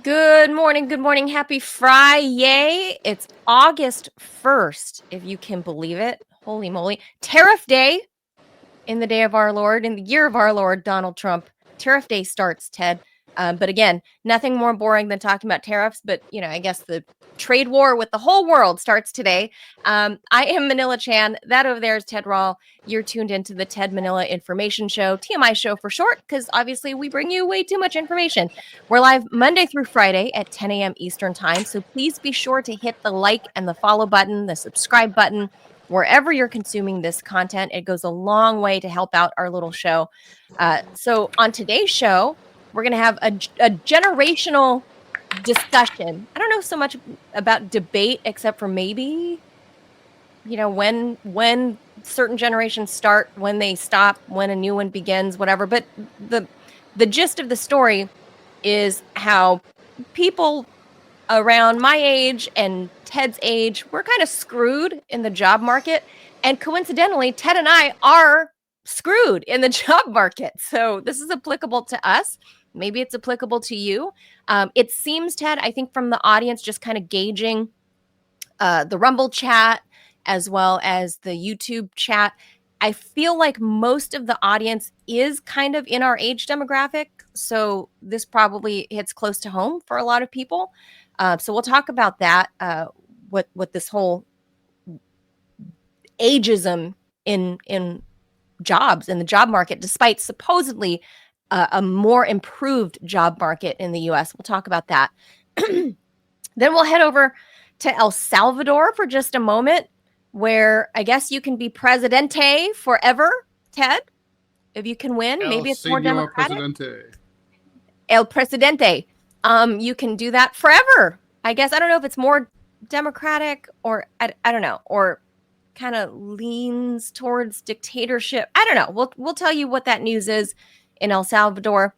Good morning, happy Friday. It's August 1st, if you can believe it. Holy moly. Tariff Day in the day of our Lord, in the year of our Lord, Donald Trump. Tariff Day starts, Ted. But again, nothing more boring than talking about tariffs, but, I guess the trade war with the whole world starts today. I am Manila Chan. That over there is Ted Rall. You're tuned into the Ted Manila Information Show, TMI Show for short, because obviously we bring you way too much information. We're live Monday through Friday at 10 a.m. Eastern Time, so please be sure to hit the like and the follow button, the subscribe button, wherever you're consuming this content. It goes a long way to help out our little show. So on today's show, we're going to have a generational discussion. I don't know so much about debate, except for maybe, when certain generations start, when they stop, when a new one begins, whatever. But the gist of the story is how people around my age and Ted's age, we're kind of screwed in the job market. And coincidentally, Ted and I are screwed in the job market. So this is applicable to us. Maybe it's applicable to you. It seems, Ted, I think from the audience, just kind of gauging the Rumble chat as well as the YouTube chat, I feel like most of the audience is kind of in our age demographic. So this probably hits close to home for a lot of people. So we'll talk about that, what this whole ageism in jobs, in the job market, despite supposedly a more improved job market in the U.S. We'll talk about that. Then we'll head over to El Salvador for just a moment, where I guess you can be presidente forever, Ted, if you can win. Maybe it's more democratic. Presidente. El Presidente. You can do that forever. I guess I don't know if it's more democratic or I don't know, or kind of leans towards dictatorship. I don't know. We'll tell you what that news is in El Salvador.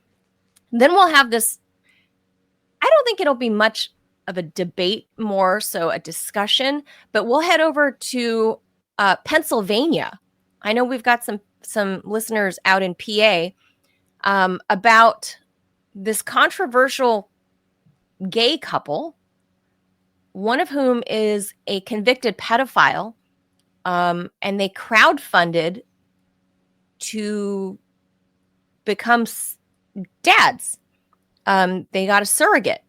Then we'll have this. I don't think it'll be much of a debate, more so a discussion, but we'll head over to Pennsylvania. I know we've got some listeners out in PA about this controversial gay couple, one of whom is a convicted pedophile, and they crowdfunded to become dads. They got a surrogate,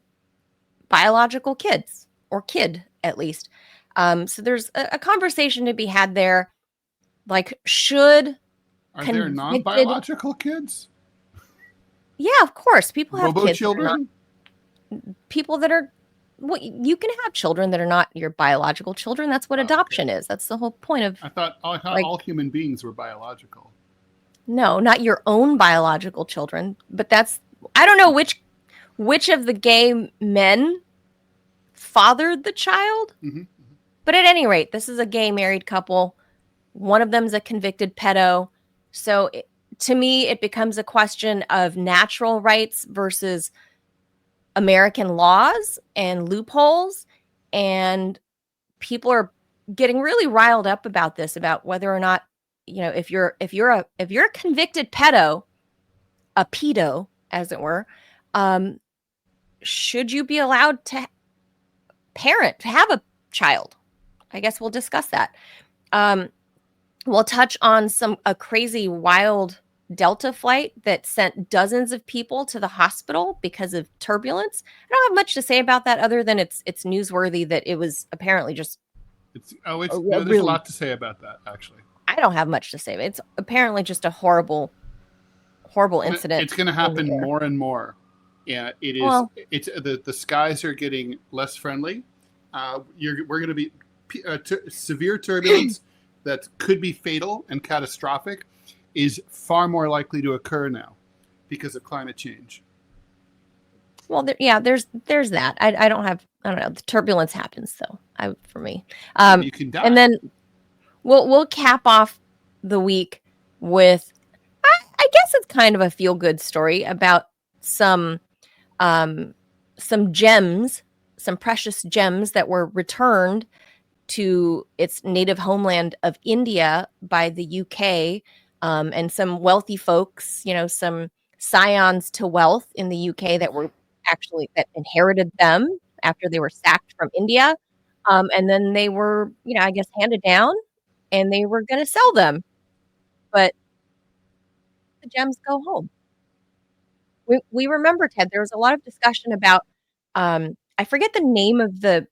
biological kids, or kid at least. So there's a conversation to be had there. Like, should Are there non-biological kids? Yeah, of course. People have kids. Children? People that are, well, you can have children that are not your biological children. That's what adoption is. That's the whole point of. I thought all human beings were biological. No, not your own biological children, but I don't know which of the gay men fathered the child. Mm-hmm. But at any rate, this is a gay married couple. One of them is a convicted pedo. So to me, it becomes a question of natural rights versus American laws and loopholes. And people are getting really riled up about this, about whether or not, if you're a convicted pedo, a pedo, as it were, should you be allowed to have a child? I guess we'll discuss that. We'll touch on a crazy, wild Delta flight that sent dozens of people to the hospital because of turbulence. I don't have much to say about that other than it's newsworthy that it was apparently just. There's a lot to say about that, actually. I don't have much to say. It's apparently just a horrible incident. It's going to happen more and more. Yeah, it is. Well, the skies are getting less friendly. We're going to be severe turbulence that could be fatal and catastrophic is far more likely to occur now because of climate change. Well, there's that. I don't know. The turbulence happens though. For me, you can die. And then we'll cap off the week with, I guess it's kind of a feel good story about some gems, some precious gems that were returned to its native homeland of India by the UK, and some wealthy folks, some scions to wealth in the UK that were actually that inherited them after they were sacked from India. And then they were, I guess, handed down, and they were going to sell them, but the gems go home. We remember, Ted, there was a lot of discussion about, I forget the name of the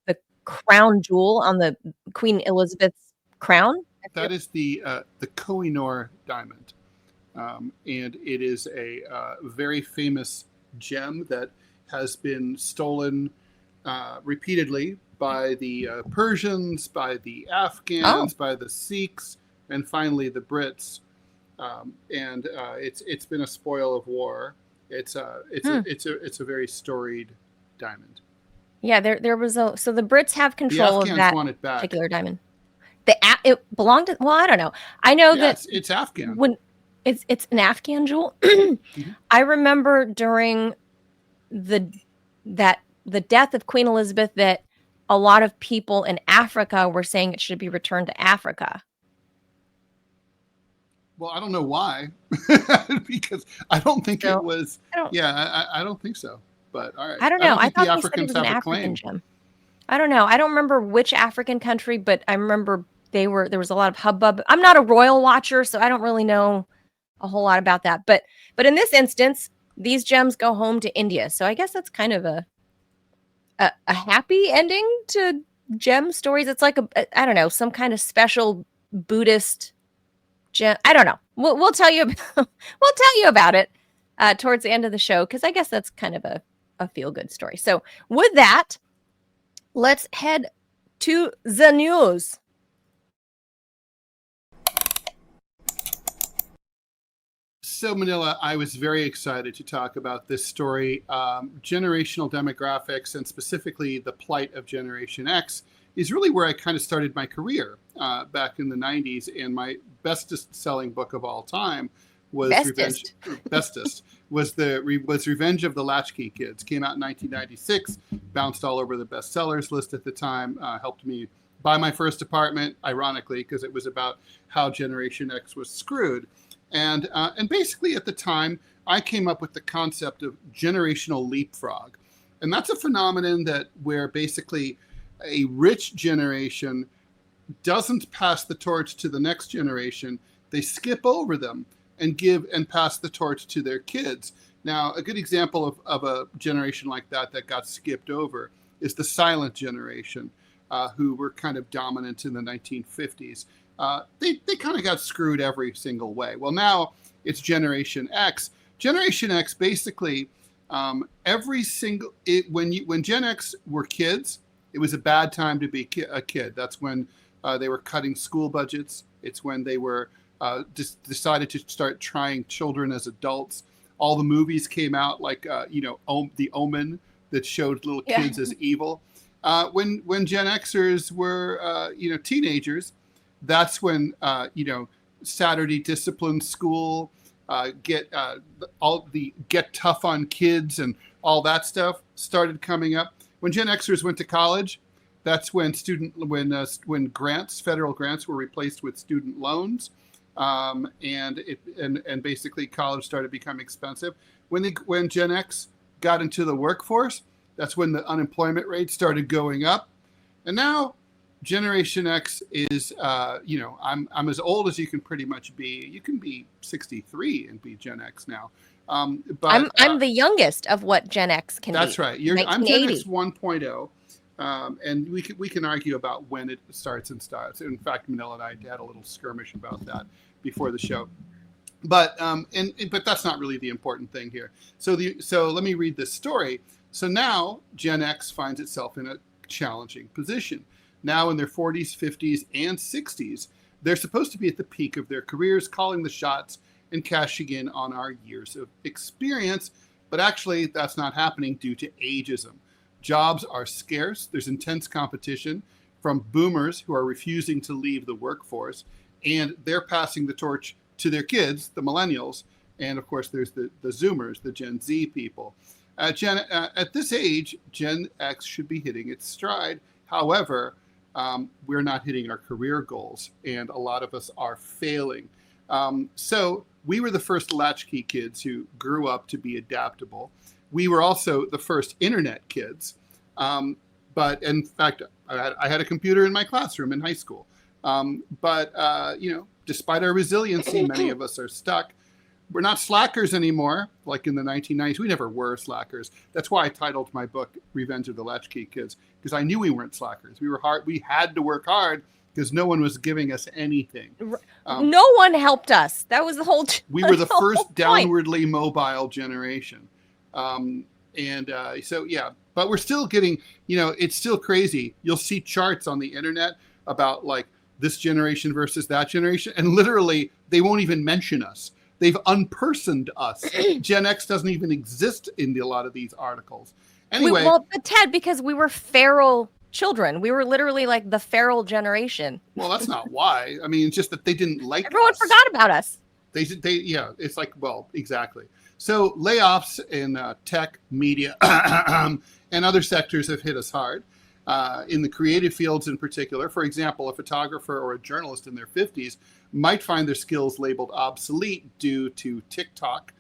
crown jewel on the Queen Elizabeth's crown. That is the Kohinoor diamond, and it is a very famous gem that has been stolen repeatedly by the Persians, by the Afghans, by the Sikhs, and finally the Brits. And it's been a spoil of war. It's a very storied diamond. Yeah, there was so the Brits have control of that want it back. Particular diamond. It belonged to, well, I don't know. I know that it's Afghan. When it's an Afghan jewel. Mm-hmm. I remember during the death of Queen Elizabeth that a lot of people in Africa were saying it should be returned to Africa. Well, I don't know why, because I don't think it was. I don't think so. But all right, I don't know. I thought the Africans have a claim. Gem. I don't know. I don't remember which African country, but I remember there was a lot of hubbub. I'm not a royal watcher, so I don't really know a whole lot about that. But in this instance, these gems go home to India. So I guess that's kind of a happy ending to gem stories. It's like I don't know, some kind of special Buddhist gem. I don't know. We'll tell you. We'll tell you about it towards the end of the show, because I guess that's kind of a feel good story. So with that, let's head to the news. So, Manila, I was very excited to talk about this story. Generational demographics, and specifically the plight of Generation X, is really where I kind of started my career back in the 90s. And my bestest-selling book of all time was Revenge of the Latchkey Kids. Came out in 1996, bounced all over the bestsellers list at the time, helped me buy my first apartment, ironically, because it was about how Generation X was screwed. And basically at the time, I came up with the concept of generational leapfrog. And that's a phenomenon where basically a rich generation doesn't pass the torch to the next generation. They skip over them and pass the torch to their kids. Now, a good example of a generation like that got skipped over is the silent generation, who were kind of dominant in the 1950s. They kind of got screwed every single way. Well, now it's Generation X. Generation X basically when Gen X were kids, it was a bad time to be a kid. That's when they were cutting school budgets. It's when they were decided to start trying children as adults. All the movies came out, like The Omen, that showed little kids as evil. When Gen Xers were teenagers, that's when Saturday discipline school, get tough on kids and all that stuff started coming up. When Gen Xers went to college, that's when federal grants were replaced with student loans, and basically college started becoming expensive. When Gen X got into the workforce, that's when the unemployment rate started going up, and now Generation X is, I'm as old as you can pretty much be. You can be 63 and be Gen X now. But I'm the youngest of what Gen X can be. That's right. I'm Gen X 1.0, and we can argue about when it starts and stops. In fact, Manila and I had a little skirmish about that before the show. But but that's not really the important thing here. So let me read this story. So now Gen X finds itself in a challenging position. Now in their 40s, 50s, and 60s, they're supposed to be at the peak of their careers, calling the shots and cashing in on our years of experience. But actually, that's not happening due to ageism. Jobs are scarce. There's intense competition from boomers who are refusing to leave the workforce, and they're passing the torch to their kids, the millennials. And of course, there's the Zoomers, the Gen Z people. At this age, Gen X should be hitting its stride. However, we're not hitting our career goals, and a lot of us are failing. So we were the first latchkey kids who grew up to be adaptable. we were also the first internet kids. But in fact, I had a computer in my classroom in high school. Despite our resiliency, many of us are stuck. We're not slackers anymore, like in the 1990s. We never were slackers. That's why I titled my book Revenge of the Latchkey Kids, because I knew we weren't slackers. We were hard. We had to work hard because no one was giving us anything. No one helped us. That was the whole. We were the first downwardly mobile generation. But we're still getting, it's still crazy. You'll see charts on the internet about like this generation versus that generation, and literally they won't even mention us. They've unpersoned us. Gen X doesn't even exist in a lot of these articles. Anyway. But Ted, because we were feral children. We were literally like the feral generation. Well, that's not why. I mean, it's just that they didn't like Everyone us. forgot about us. It's like, well, exactly. So layoffs in tech, media, and other sectors have hit us hard. In the creative fields in particular, for example, a photographer or a journalist in their 50s might find their skills labeled obsolete due to TikTok.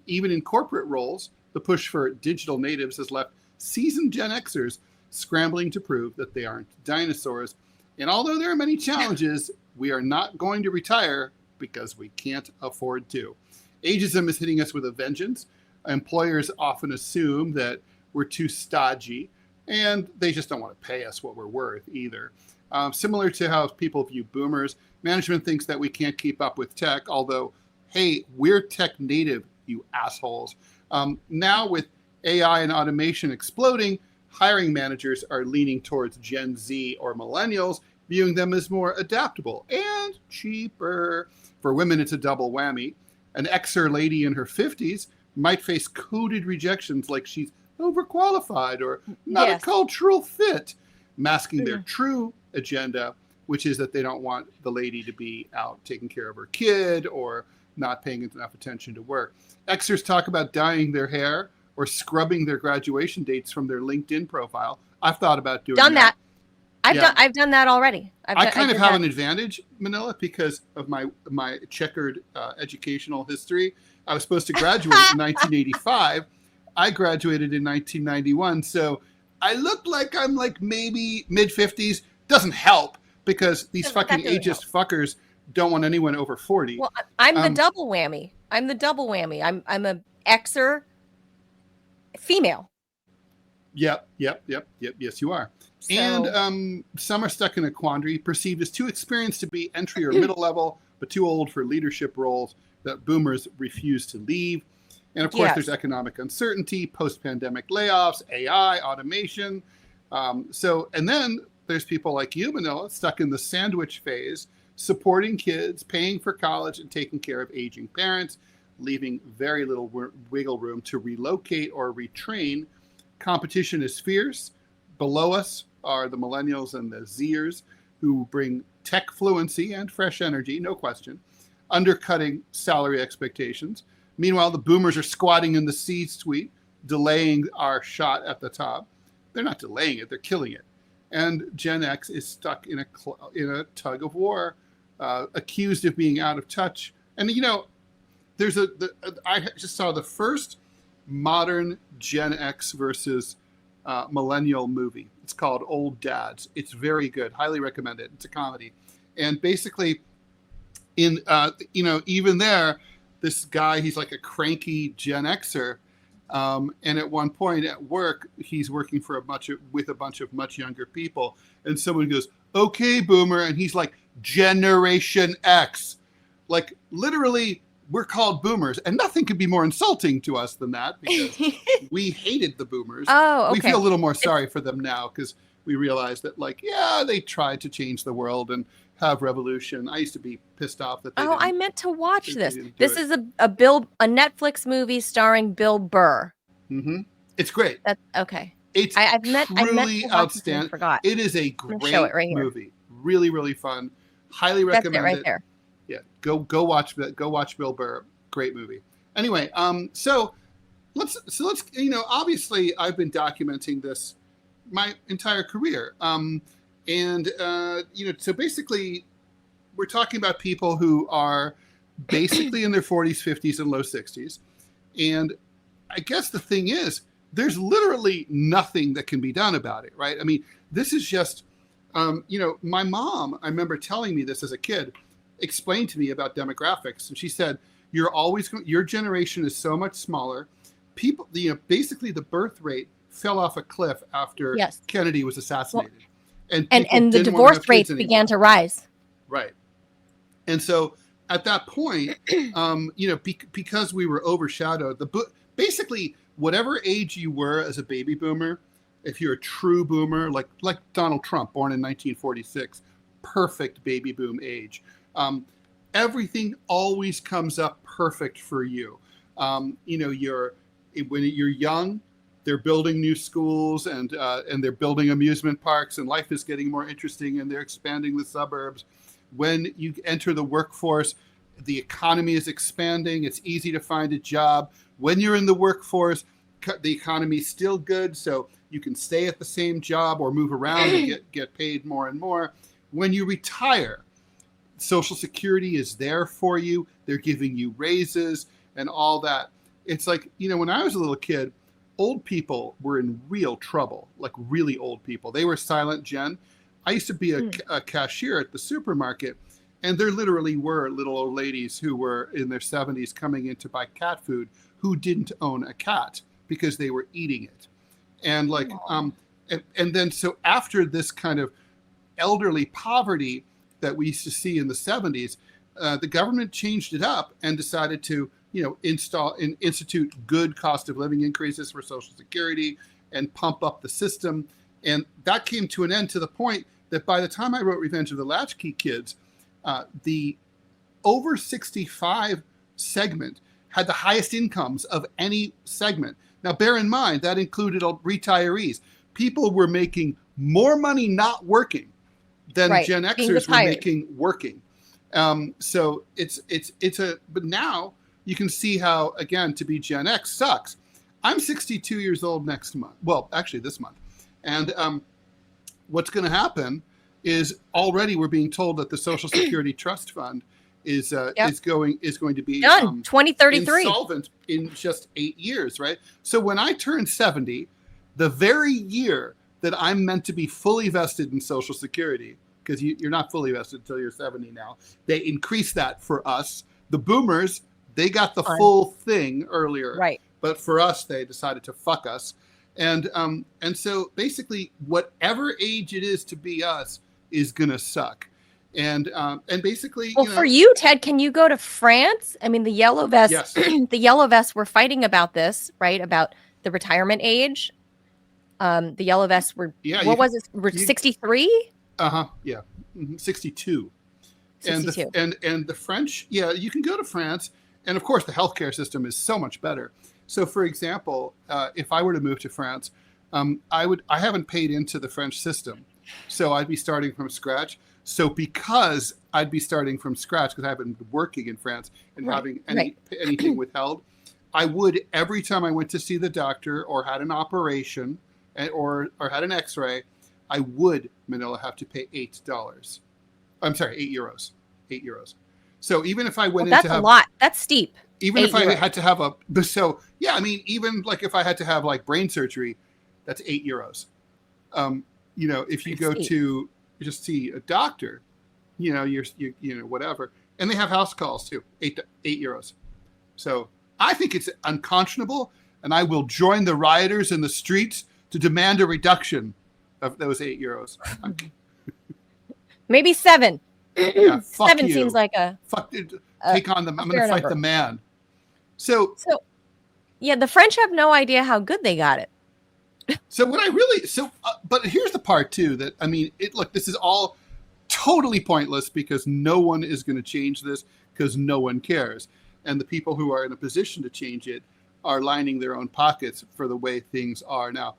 Even in corporate roles, the push for digital natives has left seasoned Gen Xers scrambling to prove that they aren't dinosaurs. And although there are many challenges, we are not going to retire because we can't afford to. Ageism is hitting us with a vengeance. Employers often assume that we're too stodgy, and they just don't want to pay us what we're worth either. Similar to how people view boomers, management thinks that we can't keep up with tech, although, hey, we're tech native, you assholes. Now with AI and automation exploding, hiring managers are leaning towards Gen Z or Millennials, viewing them as more adaptable and cheaper. For women, it's a double whammy. An Xer lady in her 50s might face coded rejections like she's overqualified or not a cultural fit, masking their true agenda, which is that they don't want the lady to be out taking care of her kid or not paying enough attention to work. Xers talk about dyeing their hair or scrubbing their graduation dates from their LinkedIn profile. I've thought about doing that. I've done that already. I kind of have an advantage, Manila, because of my checkered educational history. I was supposed to graduate in 1985. I graduated in 1991, so I look like I'm like maybe mid-50s. Doesn't help because these fucking ageist fuckers don't want anyone over 40. Well, I'm the double whammy. I'm a Xer female. Yep. Yes, you are. So, and some are stuck in a quandary, perceived as too experienced to be entry or middle level, but too old for leadership roles that boomers refuse to leave. And of course, there's economic uncertainty, post-pandemic layoffs, AI, automation. And then there's people like you, Manila, stuck in the sandwich phase, supporting kids, paying for college, and taking care of aging parents, leaving very little wiggle room to relocate or retrain. Competition is fierce. Below us are the Millennials and the Xers, who bring tech fluency and fresh energy, no question, undercutting salary expectations. Meanwhile, the boomers are squatting in the C-suite, delaying our shot at the top. They're not delaying it, they're killing it. And Gen X is stuck in a tug-of-war, accused of being out of touch. And, I just saw the first modern Gen X versus millennial movie. It's called Old Dads. It's very good. Highly recommend it. It's a comedy. And basically, even there, this guy, he's like a cranky Gen Xer. And at one point at work, he's working with a bunch of much younger people. And someone goes, "Okay, boomer." And he's like, "Generation X." Like literally, we're called boomers, and nothing could be more insulting to us than that because we hated the boomers. Oh, okay. We feel a little more sorry for them now because we realize that, they tried to change the world and have revolution. I used to be pissed off that they didn't. I meant to watch this. This is a Netflix movie starring Bill Burr. Mm-hmm. It's great. That's okay. It's truly outstanding. It is a great movie. Really, really fun. Highly recommend it. Right there. Yeah, go watch Bill Burr. Great movie. Anyway, so let's obviously I've been documenting this my entire career. So basically we're talking about people who are basically in their 40s, 50s, and low 60s. And I guess the thing is, there's literally nothing that can be done about it, right? I mean, this is just, my mom, I remember telling me this as a kid, explained to me about demographics. And she said, your generation is so much smaller. People, basically the birth rate fell off a cliff after Kennedy was assassinated. And the divorce rates began to rise. Right. And so at that point, because we were overshadowed, basically whatever age you were as a baby boomer, if you're a true boomer, like Donald Trump, born in 1946, perfect baby boom age, everything always comes up perfect for you. When you're young, they're building new schools and they're building amusement parks, and life is getting more interesting, and they're expanding the suburbs. When you enter the workforce, the economy is expanding. It's easy to find a job. When you're in the workforce, the economy is still good, so you can stay at the same job or move around and get paid more and more. When you retire, Social Security is there for you. They're giving you raises and all that. It's like, when I was a little kid, old people were in real trouble, like really old people. They were silent gen. I used to be a cashier at the supermarket, and there literally were little old ladies who were in their 70s coming in to buy cat food who didn't own a cat because they were eating it. And and then so after this kind of elderly poverty that we used to see in the 70s, the government changed it up and decided to institute good cost of living increases for Social Security and pump up the system. And that came to an end to the point that by the time I wrote Revenge of the Latchkey Kids, the over 65 segment had the highest incomes of any segment. Now, bear in mind, that included retirees. People were making more money not working than Gen Xers were making working. So but now you can see how, again, to be Gen X sucks. I'm 62 years old next month. Well, actually this month. And what's going to happen is already we're being told that the Social Security Trust Fund is going to be done 2033 insolvent in just 8 years, right? So when I turn 70, the very year that I'm meant to be fully vested in Social Security, because you're not fully vested until you're 70 now, they increased that for us. The boomers, they got the full thing earlier, right? But for us, they decided to fuck us, and so basically, whatever age it is to be us is gonna suck. And basically, for you, Ted, can you go to France? I mean, the yellow vests, yes. The yellow vests were fighting about this, right? About the retirement age. The yellow vests were, what was it? Were 63? Yeah. 62. 62. And the French, you can go to France. And of course, the healthcare system is so much better. So for example, if I were to move to France, I haven't paid into the French system. So I'd be starting from scratch. So because I'd be starting from scratch because I haven't been working in France and having anything withheld, I would, every time I went to see the doctor or had an operation or had an x-ray, I would, Manila, have to pay $8. I'm sorry, €8. €8. So even if I went that's a lot. That's steep. Even if I had to have even like if I had to have like brain surgery, that's €8. If you go to just see a doctor, you're whatever, and they have house calls too, €8. So I think it's unconscionable, and I will join the rioters in the streets to demand a reduction of those €8. Maybe 7. Yeah, 7 seems like take on them. I'm going to fight the man. So the French have no idea how good they got it. But here's the part too that this is all totally pointless because no one is going to change this because no one cares, and the people who are in a position to change it are lining their own pockets for the way things are now.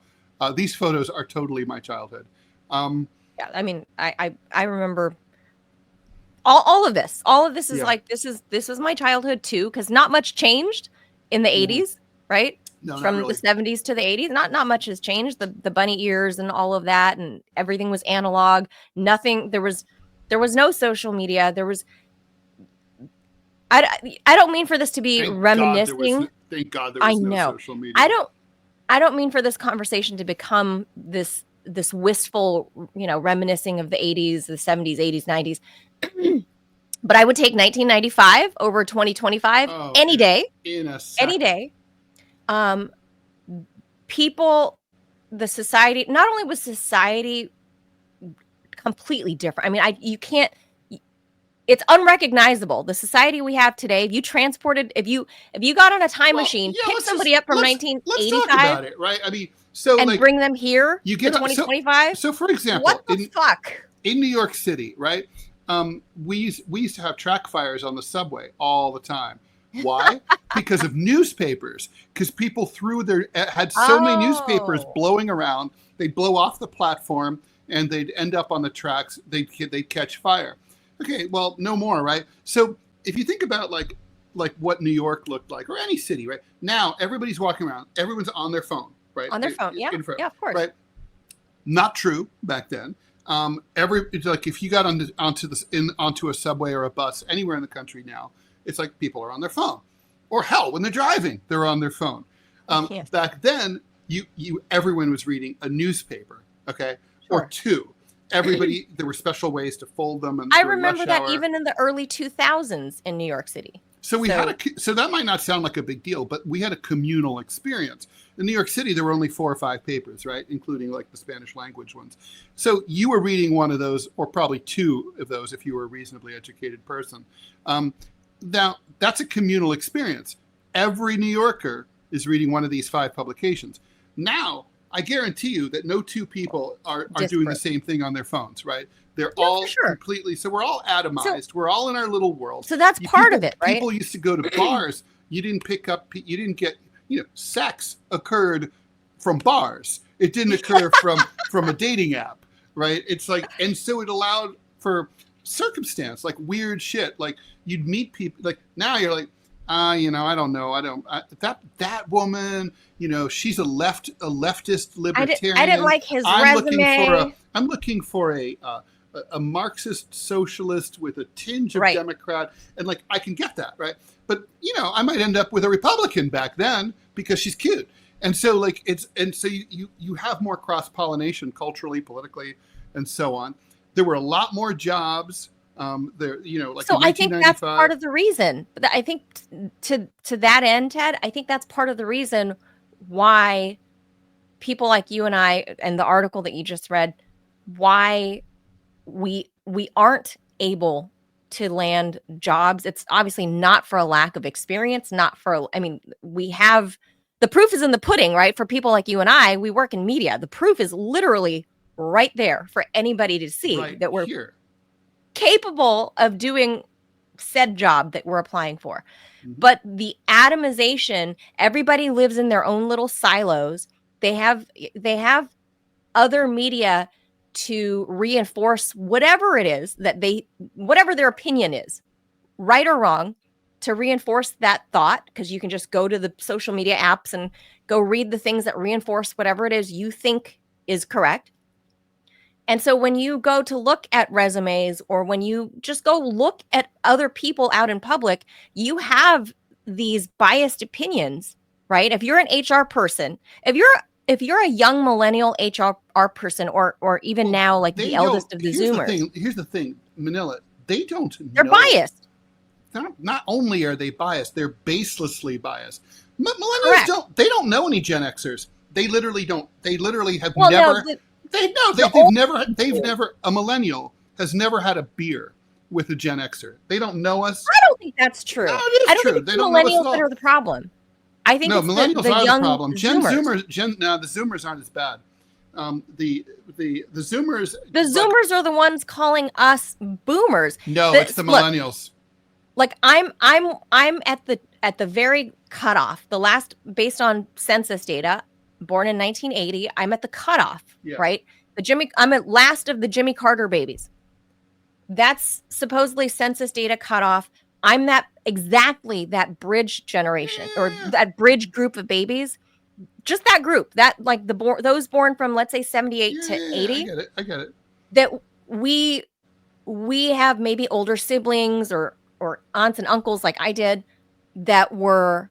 These photos are totally my childhood. I remember all of this. All of this is this was my childhood too, because not much changed in the 80s, right? No, from really. The 70s to the 80s, not much has changed. The bunny ears and all of that, and everything was analog. Nothing. There was no social media. There was. I don't mean for this to be reminiscing. Thank God there I was no know. social media. I don't mean for this conversation to become this wistful, reminiscing of the 80s, the 70s, 80s, 90s. But I would take 1995 over 2025 any day. In a second. Any day. People, the society, not only was society completely different. I mean, you can't, it's unrecognizable. The society we have today, if you got on a time machine, pick somebody up from 1985. Let's talk about it, right? I mean, so and bring them here you get to 2025. So for example, what the fuck? In New York City, right? We used to have track fires on the subway all the time. Why? Because of newspapers. Because people had so many newspapers blowing around. They'd blow off the platform and they'd end up on the tracks. They'd catch fire. Okay, well, no more, right? So if you think about like what New York looked like, or any city, right? Now everybody's walking around. Everyone's on their phone, right? On their phone, yeah, of course. Right? Not true back then. If you got onto a subway or a bus anywhere in the country now, it's like people are on their phone, or hell, when they're driving, they're on their phone. Yes. Back then, everyone was reading a newspaper, okay, sure. or two. Everybody, there were special ways to fold them. And I remember that even in the early 2000s in New York City. So that might not sound like a big deal, but we had a communal experience. In New York City, there were only 4 or 5 papers, right? Including like the Spanish language ones. So you were reading one of those, or probably 2 of those if you were a reasonably educated person. Now, that's a communal experience. Every New Yorker is reading one of these 5 publications. Now, I guarantee you that no 2 people are doing the same thing on their phones, right? They're all completely, so we're all atomized. We're all in our little world. So that's part of it, right? People used to go to bars. You didn't get, sex occurred from bars. It didn't occur from a dating app, right? It's like, and so it allowed for circumstance, like weird shit. Like you'd meet people, like now you're like, I don't know. That woman, she's a leftist libertarian. I didn't like his resume. I'm looking for a Marxist socialist with a tinge of Democrat. And like, I can get that. Right. But, I might end up with a Republican back then because she's cute. And so like, you have more cross-pollination culturally, politically, and so on. There were a lot more jobs. So I think that's part of the reason. But I think to that end, Ted, I think that's part of the reason why people like you and I, and the article that you just read, why we aren't able to land jobs. It's obviously not for a lack of experience, we have, the proof is in the pudding, right? For people like you and I, we work in media. The proof is literally right there for anybody to see that we're here, capable of doing said job that we're applying for. Mm-hmm. But the atomization, everybody lives in their own little silos. They have other media to reinforce whatever it is whatever their opinion is, right or wrong, to reinforce that thought, because you can just go to the social media apps and go read the things that reinforce whatever it is you think is correct. And so when you go to look at resumes, or when you just go look at other people out in public, you have these biased opinions, right? If you're an HR person, if you're a young millennial HR person, or even now, like the eldest of the Zoomers. Here's the thing, Manila, they're biased. Not only are they biased, they're baselessly biased. Millennials don't know any Gen Xers. They literally don't. They literally have never. They've never. A millennial has never had a beer with a Gen Xer. They don't know us. I don't think that's true. No, it is true. Think it's millennials that are the problem. I think millennials the are young the problem. Zoomers. The Zoomers aren't as bad. The Zoomers. The Zoomers are the ones calling us boomers. No, it's the millennials. Look, I'm at the very cutoff. The last, based on census data, born in 1980. I'm at the cutoff, right? I'm at last of the Jimmy Carter babies. That's supposedly census data cutoff. I'm exactly that bridge generation, or that bridge group of babies. Just that group, that like those born from, let's say, 78 to 80. I get it. That we have maybe older siblings or aunts and uncles like I did that were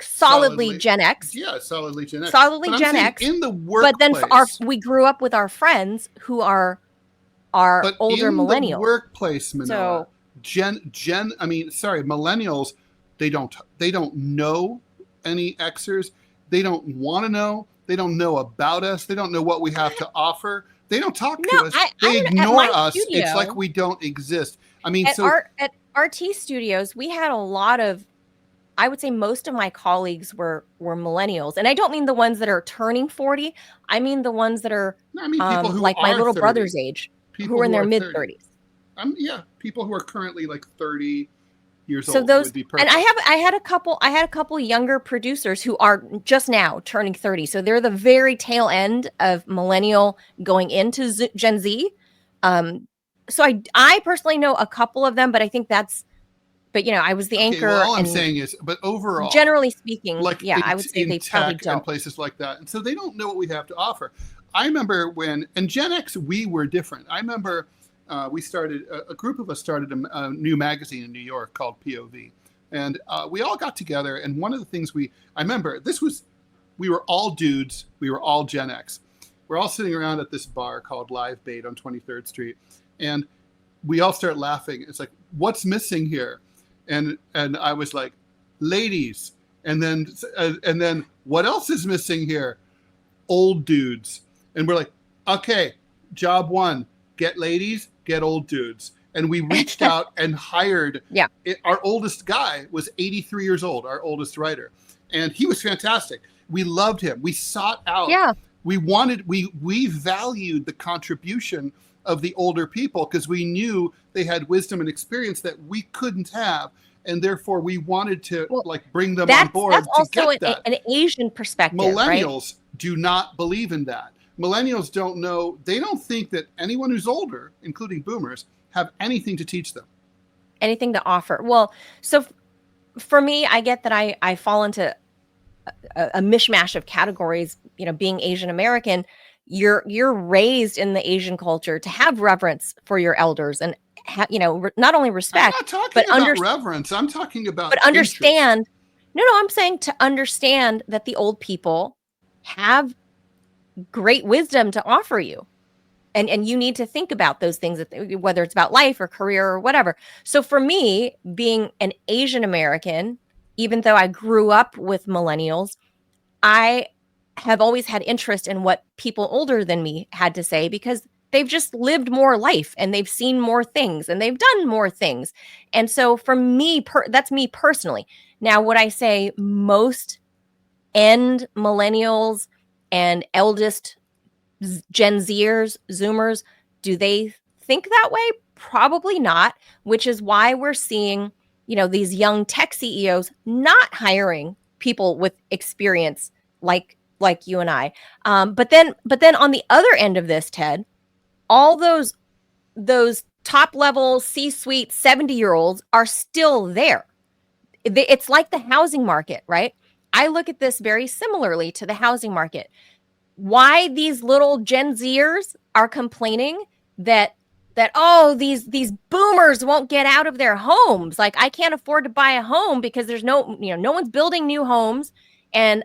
solidly Gen X. Yeah, solidly Gen X. Solidly Gen X. In the workplace. But then we grew up with our friends who are older in millennials. The workplace, Manila. Millennials, they don't know any Xers. They don't want to know. They don't know about us. They don't know what we have to offer. They don't talk to us. They ignore us. Studio, it's like we don't exist. At RT Studios, we had a lot of, I would say most of my colleagues were millennials. And I don't mean the ones that are turning 40. I mean the ones that are people who like are my little 30. brother's age, who are in their mid 30s. People who are currently like 30 years so old those, would be perfect. And I had a couple younger producers who are just now turning 30. So they're the very tail end of millennial going into Gen Z. So I personally know a couple of them, but I think but I was the anchor. Well, all I'm saying is, but overall, generally speaking, I would say they probably don't. And places like that, and so they don't know what we have to offer. I remember in Gen X, we were different. I remember we started, a group of us started a new magazine in New York called POV. And we all got together. And one of the things we were all dudes. We were all Gen X. We're all sitting around at this bar called Live Bait on 23rd Street. And we all start laughing. It's like, what's missing here? And I was like, ladies. And then what else is missing here? Old dudes. And we're like, okay, job one, get ladies, get old dudes. And we reached out and hired. Our oldest guy was 83 years old, our oldest writer. And he was fantastic. We loved him. We sought out. We valued the contribution of the older people because we knew they had wisdom and experience that we couldn't have. And therefore we wanted to bring them on board to get that. An Asian perspective. Millennials do not believe in that. Millennials don't know. They don't think that anyone who's older, including boomers, have anything to teach them. Anything to offer. Well, so for me, I get that I fall into a mishmash of categories, being Asian American. You're raised in the Asian culture to have reverence for your elders and not only respect, I'm not talking about reverence. I'm talking about but understand. Interest. No, I'm saying to understand that the old people have great wisdom to offer you. And you need to think about those things, whether it's about life or career or whatever. So for me, being an Asian American, even though I grew up with millennials, I have always had interest in what people older than me had to say because they've just lived more life and they've seen more things and they've done more things. And so for me, that's me personally. Now, would I say most end millennials and eldest Gen Zers, Zoomers, do they think that way? Probably not, which is why we're seeing, these young tech CEOs not hiring people with experience like you and I. But then on the other end of this, Ted, all those top level C-suite 70-year-olds are still there. It's like the housing market, right? I look at this very similarly to the housing market. Why these little Gen Zers are complaining that these boomers won't get out of their homes. Like, I can't afford to buy a home because there's no one's building new homes, and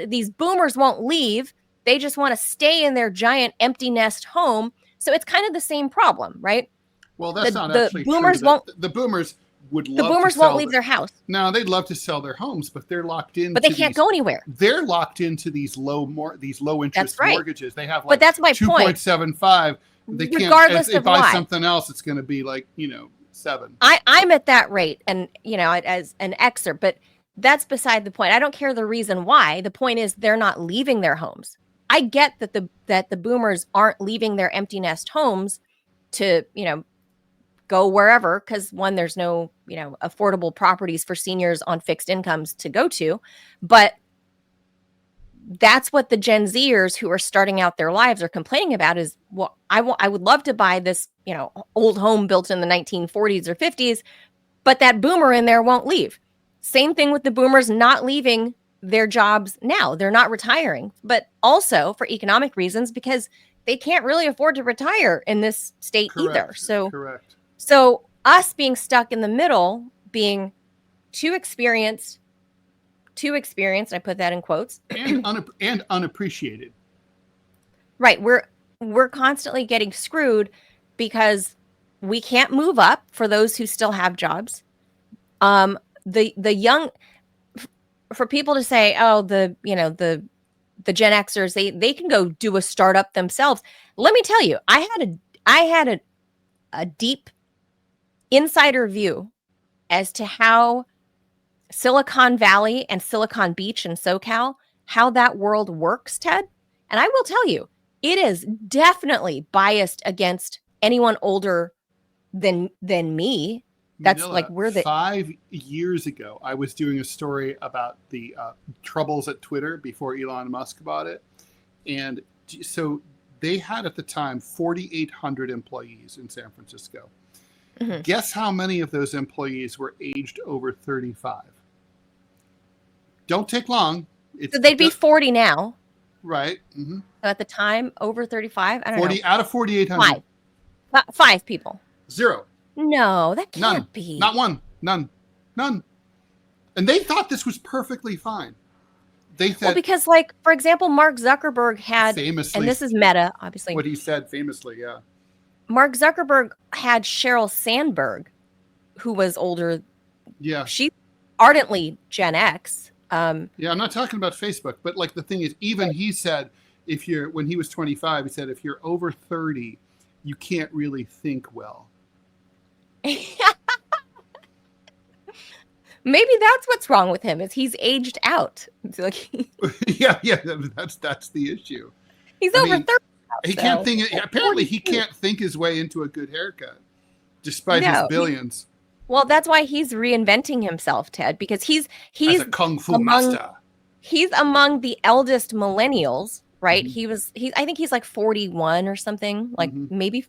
these boomers won't leave. They just want to stay in their giant empty nest home. So it's kind of the same problem, right? Well, that's not actually boomers true. The boomers would love. The boomers won't leave their house. No, they'd love to sell their homes, but they're locked in. But they can't go anywhere. They're locked into these low interest mortgages. They have but that's my 2.75. They can't. Regardless if they of buy why. Something else, it's going to be 7. I'm at that rate, and as an Xer, but that's beside the point. I don't care the reason why. The point is they're not leaving their homes. I get that the boomers aren't leaving their empty nest homes to go wherever, because one, there's no affordable properties for seniors on fixed incomes to go to, but that's what the Gen Zers who are starting out their lives are complaining about is, well, I would love to buy this old home built in the 1940s or 50s, but that boomer in there won't leave. Same thing with the boomers not leaving their jobs now. They're not retiring, but also for economic reasons, because they can't really afford to retire in this state either. So, correct. So us being stuck in the middle, being too experienced. I put that in quotes. And unappreciated. Right. We're constantly getting screwed because we can't move up for those who still have jobs. The young, for people to say, oh, the Gen Xers, they can go do a startup themselves. Let me tell you, I had a deep insider view as to how Silicon Valley and Silicon Beach and SoCal, how that world works, Ted. And I will tell you, it is definitely biased against anyone older than me. That's Manila, like we're the 5 years ago, I was doing a story about the troubles at Twitter before Elon Musk bought it. And so they had at the time 4,800 employees in San Francisco. Mm-hmm. Guess how many of those employees were aged over 35? Don't take long. So they'd be 40 now. Right. Mm-hmm. So at the time, over 35? I don't 40 know. Out of 4,800. Five people. 0. No, that can't None. be. Not one. None. And they thought this was perfectly fine. They said, well, because, like, for example, Mark Zuckerberg had, famously, and this is meta, obviously. What he said famously, yeah. Mark Zuckerberg had Sheryl Sandberg, who was older. Yeah. She's ardently Gen X. Yeah, I'm not talking about Facebook, but like the thing is, even he said, when he was 25, he said, if you're over 30, you can't really think well. Maybe that's what's wrong with him, is he's aged out. It's like yeah, that's the issue. He's over 30. He can't think. Apparently, he can't think his way into a good haircut, despite his billions. Well, that's why he's reinventing himself, Ted, because he's as a kung fu master. He's among the eldest millennials, right? Mm-hmm. I think he's like 41 or something, like maybe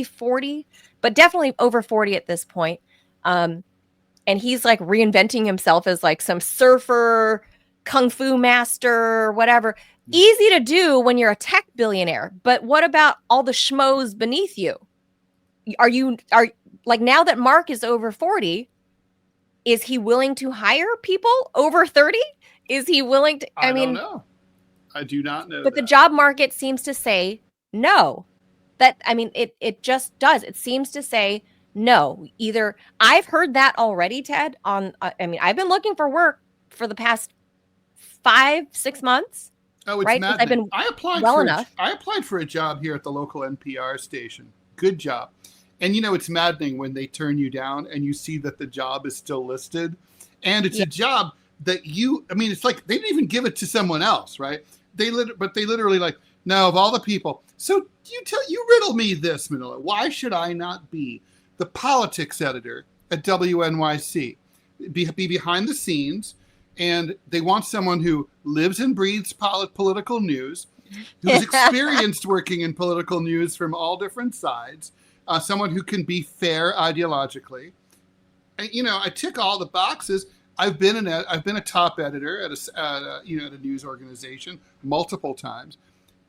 40, but definitely over 40 at this point. And he's like reinventing himself as like some surfer, kung fu master, whatever. Easy to do when you're a tech billionaire, but what about all the schmoes beneath you? Are like, now that Mark is over 40, is he willing to hire people over 30? Is he willing to? I mean, don't know. I do not know. But the job market seems to say no. It just does. It seems to say no. Either I've heard that already, Ted. I've been looking for work for the past 5-6 months. Oh, it's right? maddening. I applied for a job here at the local NPR station. Good job. And it's maddening when they turn you down and you see that the job is still listed. And it's a job that it's like they didn't even give it to someone else, right? But they literally like, no, of all the people. So you riddle me this, Manila. Why should I not be the politics editor at WNYC? Be behind the scenes, and they want someone who lives and breathes political news, who's experienced working in political news from all different sides. Someone who can be fair ideologically, and I tick all the boxes. I've been a top editor at a news organization multiple times,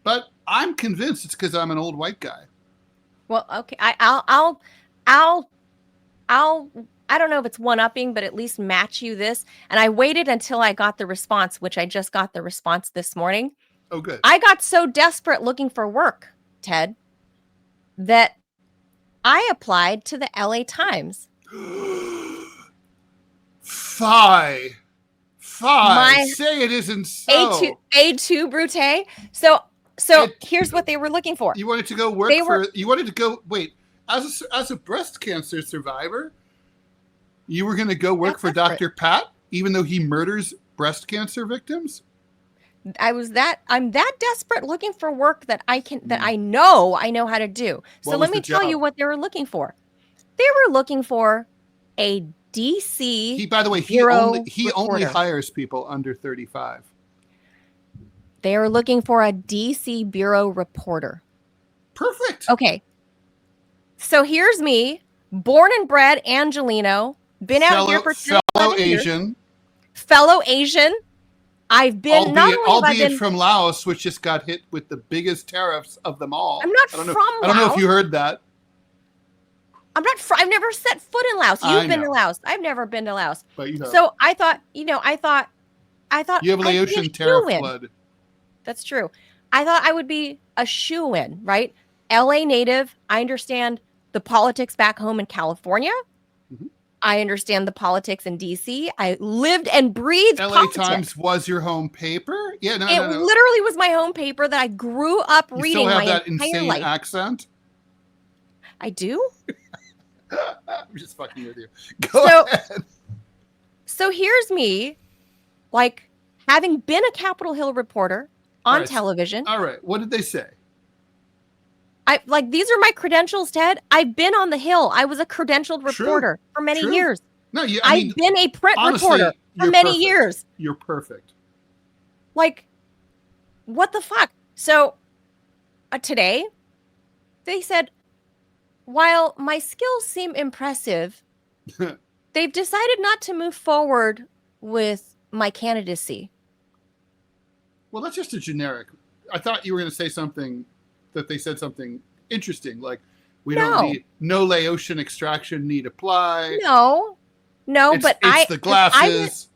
but I'm convinced it's because I'm an old white guy. Well, okay, I don't know if it's one-upping, but at least match you this. And I waited until I got the response, which I just got the response this morning. Oh, good. I got so desperate looking for work, Ted, that I applied to the LA Times. Say it isn't so. A2 Brute. So here's what they were looking for. You wanted to go wait, as a breast cancer survivor, you were going to go work for Dr. Pat, even though he murders breast cancer victims? I'm that desperate looking for work that I know how to do. So let me tell you what they were looking for. They were looking for a DC. By the way, he only hires people under 35. They are looking for a DC bureau reporter. Perfect. Okay. So here's me, born and bred Angelino, been out here for 10 years. Fellow Asian. I've been albeit from Laos, which just got hit with the biggest tariffs of them all. I'm not from Laos. I don't know if you heard that. I've never set foot in Laos. You've been to Laos. I've never been to Laos. But so I thought you have a Laotian tariff flood. That's true. I thought I would be a shoo-in, right? LA native. I understand the politics back home in California. Mm-hmm. I understand the politics in DC. I lived and breathed LA politics. Times was your home paper? Yeah, no. Literally was my home paper that I grew up reading my entire life. You still have that insane accent? I do? I'm just fucking with you. Go ahead. So here's me, like, having been a Capitol Hill reporter on television. All right. What did they say? These are my credentials, Ted. I've been on the Hill. I was a credentialed reporter for many years. No, I've been a print reporter for many years. You're perfect. Like, what the fuck? So today, they said, while my skills seem impressive, they've decided not to move forward with my candidacy. Well, that's just a generic. I thought you were going to say something that they said something interesting, like we don't need no Laotian extraction need apply. No, but it's the glasses.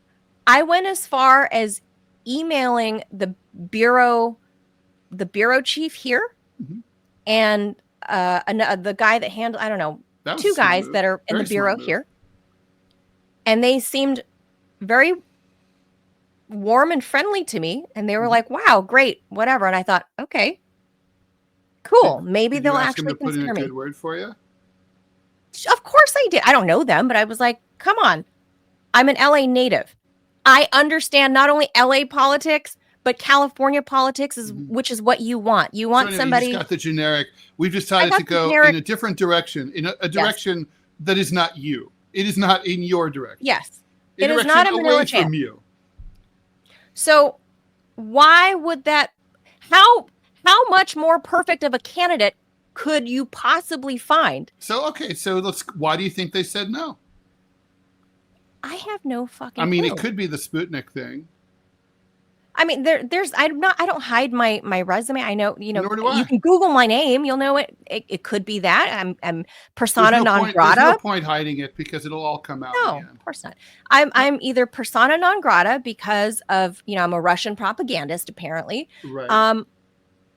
I went as far as emailing the bureau chief here, mm-hmm. and the guy that handled, I don't know, two guys that are in the bureau here. And they seemed very warm and friendly to me. And they were like, wow, great, whatever. And I thought, okay, cool. Maybe they'll actually consider me. Put in a good word for you? Of course I did. I don't know them, but I was like, come on. I'm an LA native. I understand not only LA politics, but California politics which is what you want. You want somebody. You just got the generic. We've decided to go in a different direction, in a direction that is not you. It is not in your direction. Yes, it is not a Manila from you. So, why would that? How much more perfect of a candidate could you possibly find? So why do you think they said no? I have no fucking. I mean, clue. It could be the Sputnik thing. I mean, I don't hide my resume. I know, Nor do I. You can Google my name. You'll know it. It could be that I'm persona non grata. There's no point hiding it because it'll all come out. No, of course not. I'm either persona non grata because of, I'm a Russian propagandist apparently. Right.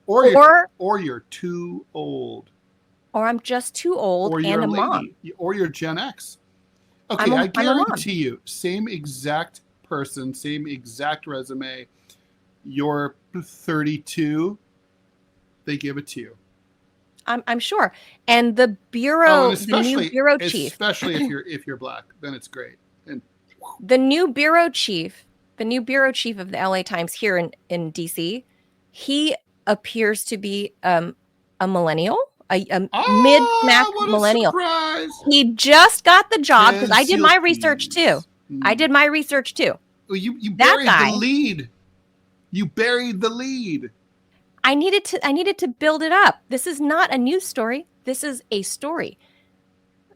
Or you're too old. Or I'm just too old and a mom. Or you're Gen X. Okay, I guarantee you, same exact person, same exact resume. You're 32, they give it to you. I'm sure. And the bureau, the new bureau chief, especially if you're black, then it's great. And the new bureau chief of the LA Times here in DC, he appears to be a millennial, a mid-smack millennial. Surprise. He just got the job because I did my research too. Well, you buried the lead. You buried the lead. I needed to build it up. This is not a news story. This is a story.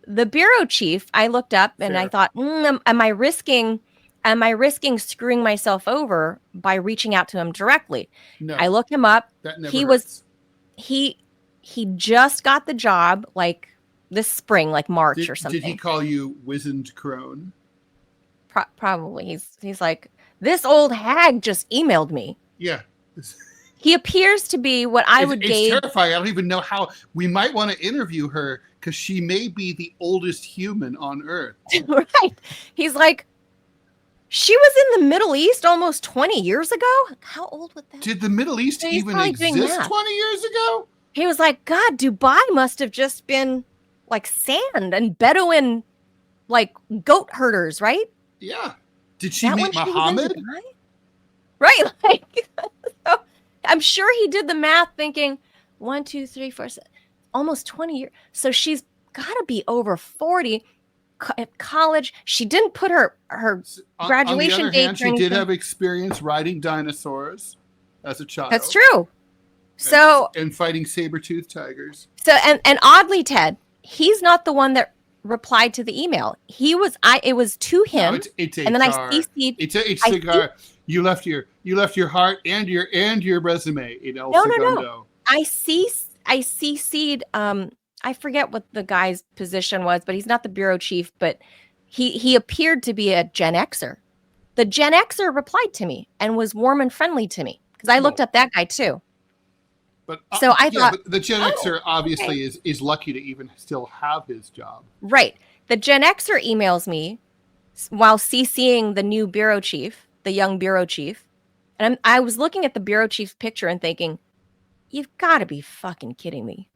The bureau chief, I looked up and I thought, am I risking screwing myself over by reaching out to him directly? No. I looked him up. That never hurts. He just got the job like this spring, like March or something. Did he call you wizened crone? Probably. He's like, this old hag just emailed me. Yeah. He appears to be what I would gauge. It's terrifying. I don't even know how. We might want to interview her because she may be the oldest human on Earth. Right. He's like, she was in the Middle East almost 20 years ago. How old would that be? Did the Middle East even exist 20 years ago? He was like, God, Dubai must have just been like sand and Bedouin, like goat herders, right? Yeah. Did she meet Muhammad? Right. Like, so I'm sure he did the math thinking 1, 2, 3, 4, 6, almost 20 years. So she's got to be over 40 at college. She didn't put her graduation date. On the other hand, she did have experience riding dinosaurs as a child. That's true. So and fighting saber-toothed tigers. So and oddly, Ted, he's not the one that replied to the email. It was to him. No, it's and then I CC'd. It's cigar. You left your heart and your resume in El Segundo. No. I CC'd I forget what the guy's position was, but he's not the bureau chief, but he appeared to be a Gen Xer. The Gen Xer replied to me and was warm and friendly to me because I looked up that guy too. But so I thought, but the Gen Xer obviously is lucky to even still have his job. Right. The Gen Xer emails me while CCing the new bureau chief, the young bureau chief. And I was looking at the bureau chief's picture and thinking, you've got to be fucking kidding me.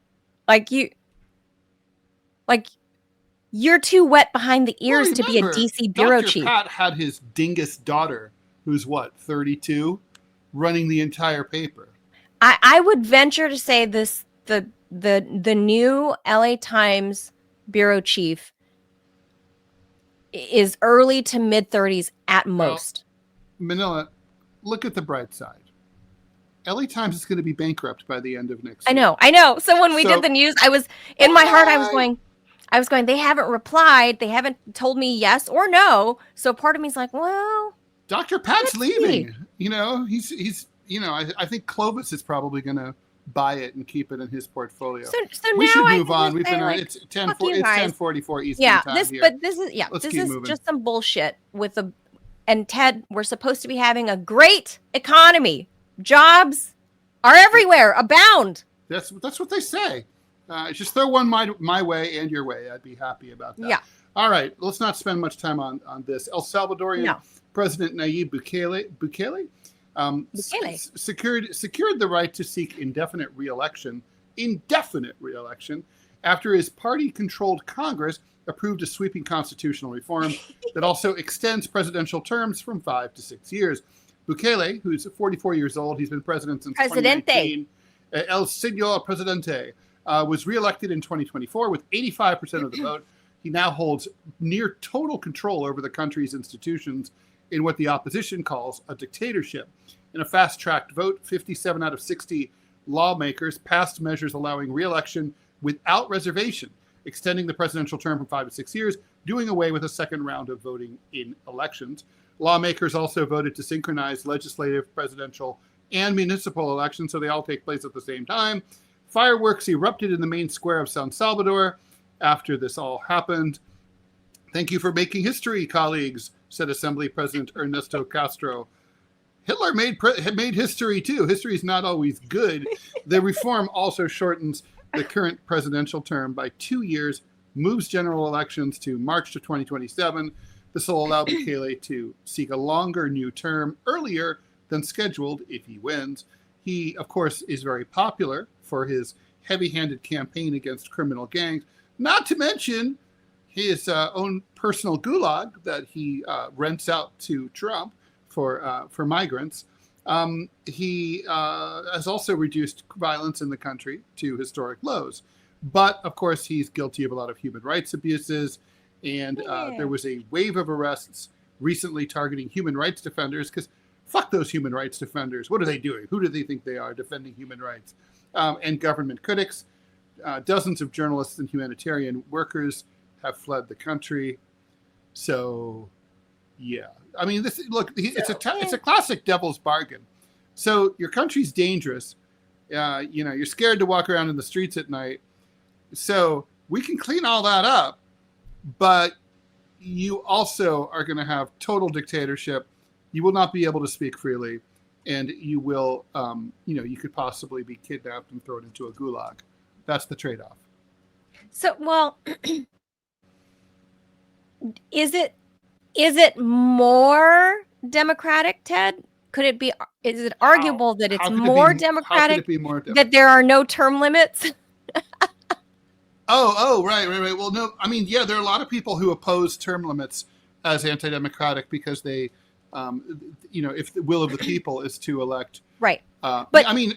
You're too wet behind the ears to be a DC bureau chief. Dr. Pat had his dingus daughter, who's 32, running the entire paper. I would venture to say the new LA Times bureau chief is early to mid 30s at most. Well, Manila, look at the bright side. LA Times is going to be bankrupt by the end of next year. I know. So when we did the news, I was in my heart. I was going. They haven't replied. They haven't told me yes or no. So part of me is like, well, Dr. Pat's leaving. He's. I think Clovis is probably going to buy it and keep it in his portfolio. So we should move on. We've been it's 10:44 Eastern time here. But this is just some bullshit and Ted, we're supposed to be having a great economy. Jobs are everywhere, abound. That's what they say. Just throw one my way and your way. I'd be happy about that. Yeah. All right. Let's not spend much time on this. El Salvadorian President Nayib Bukele secured the right to seek indefinite reelection after his party-controlled Congress approved a sweeping constitutional reform that also extends presidential terms from 5 to 6 years. Bukele, who's 44 years old, he's been president since 2019. El Señor Presidente was reelected in 2024 with 85% of the vote. He now holds near total control over the country's institutions in what the opposition calls a dictatorship. In a fast-tracked vote, 57 out of 60 lawmakers passed measures allowing re-election without reservation, extending the presidential term from 5 to 6 years, doing away with a second round of voting in elections. Lawmakers also voted to synchronize legislative, presidential, and municipal elections, so they all take place at the same time. Fireworks erupted in the main square of San Salvador after this all happened. Thank you for making history, colleagues, said Assembly President Ernesto Castro. Hitler made history too. History is not always good. The reform also shortens the current presidential term by 2 years, moves general elections to March to 2027. This will allow Bukele to seek a longer new term earlier than scheduled if he wins. He, of course, is very popular for his heavy-handed campaign against criminal gangs, not to mention his own personal gulag that he rents out to Trump for migrants. He has also reduced violence in the country to historic lows. But, of course, he's guilty of a lot of human rights abuses. And there was a wave of arrests recently targeting human rights defenders because fuck those human rights defenders. What are they doing? Who do they think they are defending human rights? And government critics. Dozens of journalists and humanitarian workers have fled the country. So, yeah. I mean, it's a classic devil's bargain. So your country's dangerous. You're scared to walk around in the streets at night. So we can clean all that up, but you also are going to have total dictatorship. You will not be able to speak freely, and you will, you could possibly be kidnapped and thrown into a gulag. That's the trade-off. So, well, is it more democratic, Ted? Could it be? Is it arguable that it's more democratic? That there are no term limits? Right. Well, no, I mean, yeah, there are a lot of people who oppose term limits as anti-democratic because they, if the will of the people is to elect. Right. But I mean,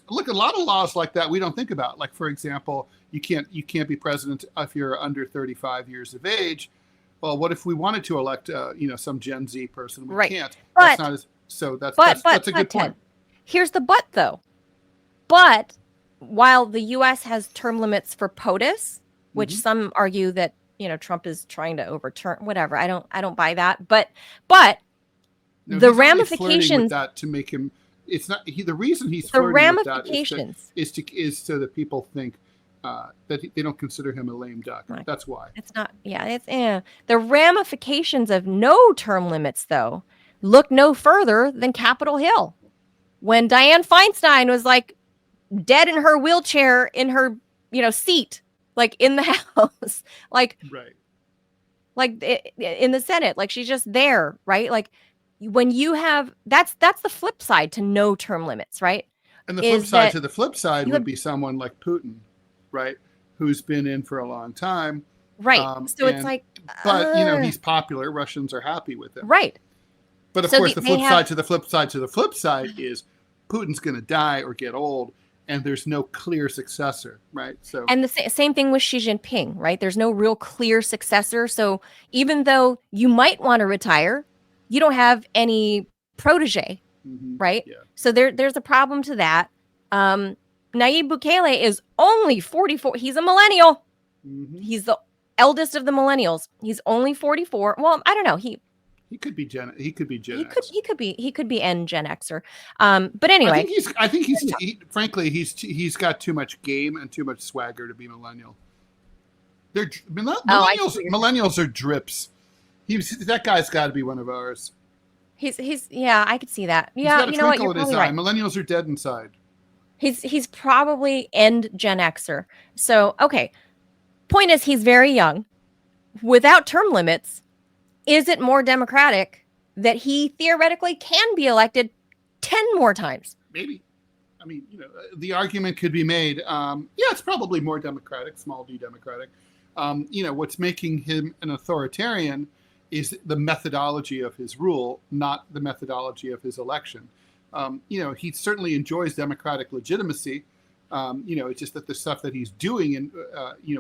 look, a lot of laws like that we don't think about. Like, for example, you can't be president if you're under 35 years of age. Well, what if we wanted to elect, some Gen Z person? We can't. That's not that's a good point. Here's the but, though. But while the U.S. has term limits for POTUS, which some argue that Trump is trying to overturn, whatever. I don't buy that. But no, the ramifications with that to make him. It's not the reason he's flirting with that is so that people think that they don't consider him a lame duck. Right. That's why. It's not. Yeah, it's the ramifications of no term limits, though, look no further than Capitol Hill, when Dianne Feinstein was like dead in her wheelchair in her seat, like in the House, like Right. like in the Senate, like she's just there, right? Like when you have that's the flip side to no term limits, right? And the flip side to the flip side would be someone like Putin, right, who's been in for a long time. Right. So it's like, but he's popular. Russians are happy with him. Right. But of course, the flip side to the flip side to the flip side is Putin's going to die or get old, and there's no clear successor, right? So, and the same thing with Xi Jinping, right? There's no real clear successor. So even though you might want to retire, you don't have any protege, right? Yeah. So there's a problem to that. Nayib Bukele is only 44. He's a millennial. He's the eldest of the millennials. He's only 44. Well, I don't know. He could be Gen X. He could be Gen Xer. But anyway, I think frankly he's got too much game and too much swagger to be millennial. Millennials are drips. That guy's got to be one of ours. He's yeah, I could see that. Yeah, you know what? You're probably right. Millennials are dead inside. He's probably end Gen Xer. So okay. Point is, he's very young. Without term limits, is it more democratic that he theoretically can be elected 10 more times? Maybe. I mean, the argument could be made. It's probably more democratic, small d democratic. What's making him an authoritarian is the methodology of his rule, not the methodology of his election. He certainly enjoys democratic legitimacy. It's just that the stuff that he's doing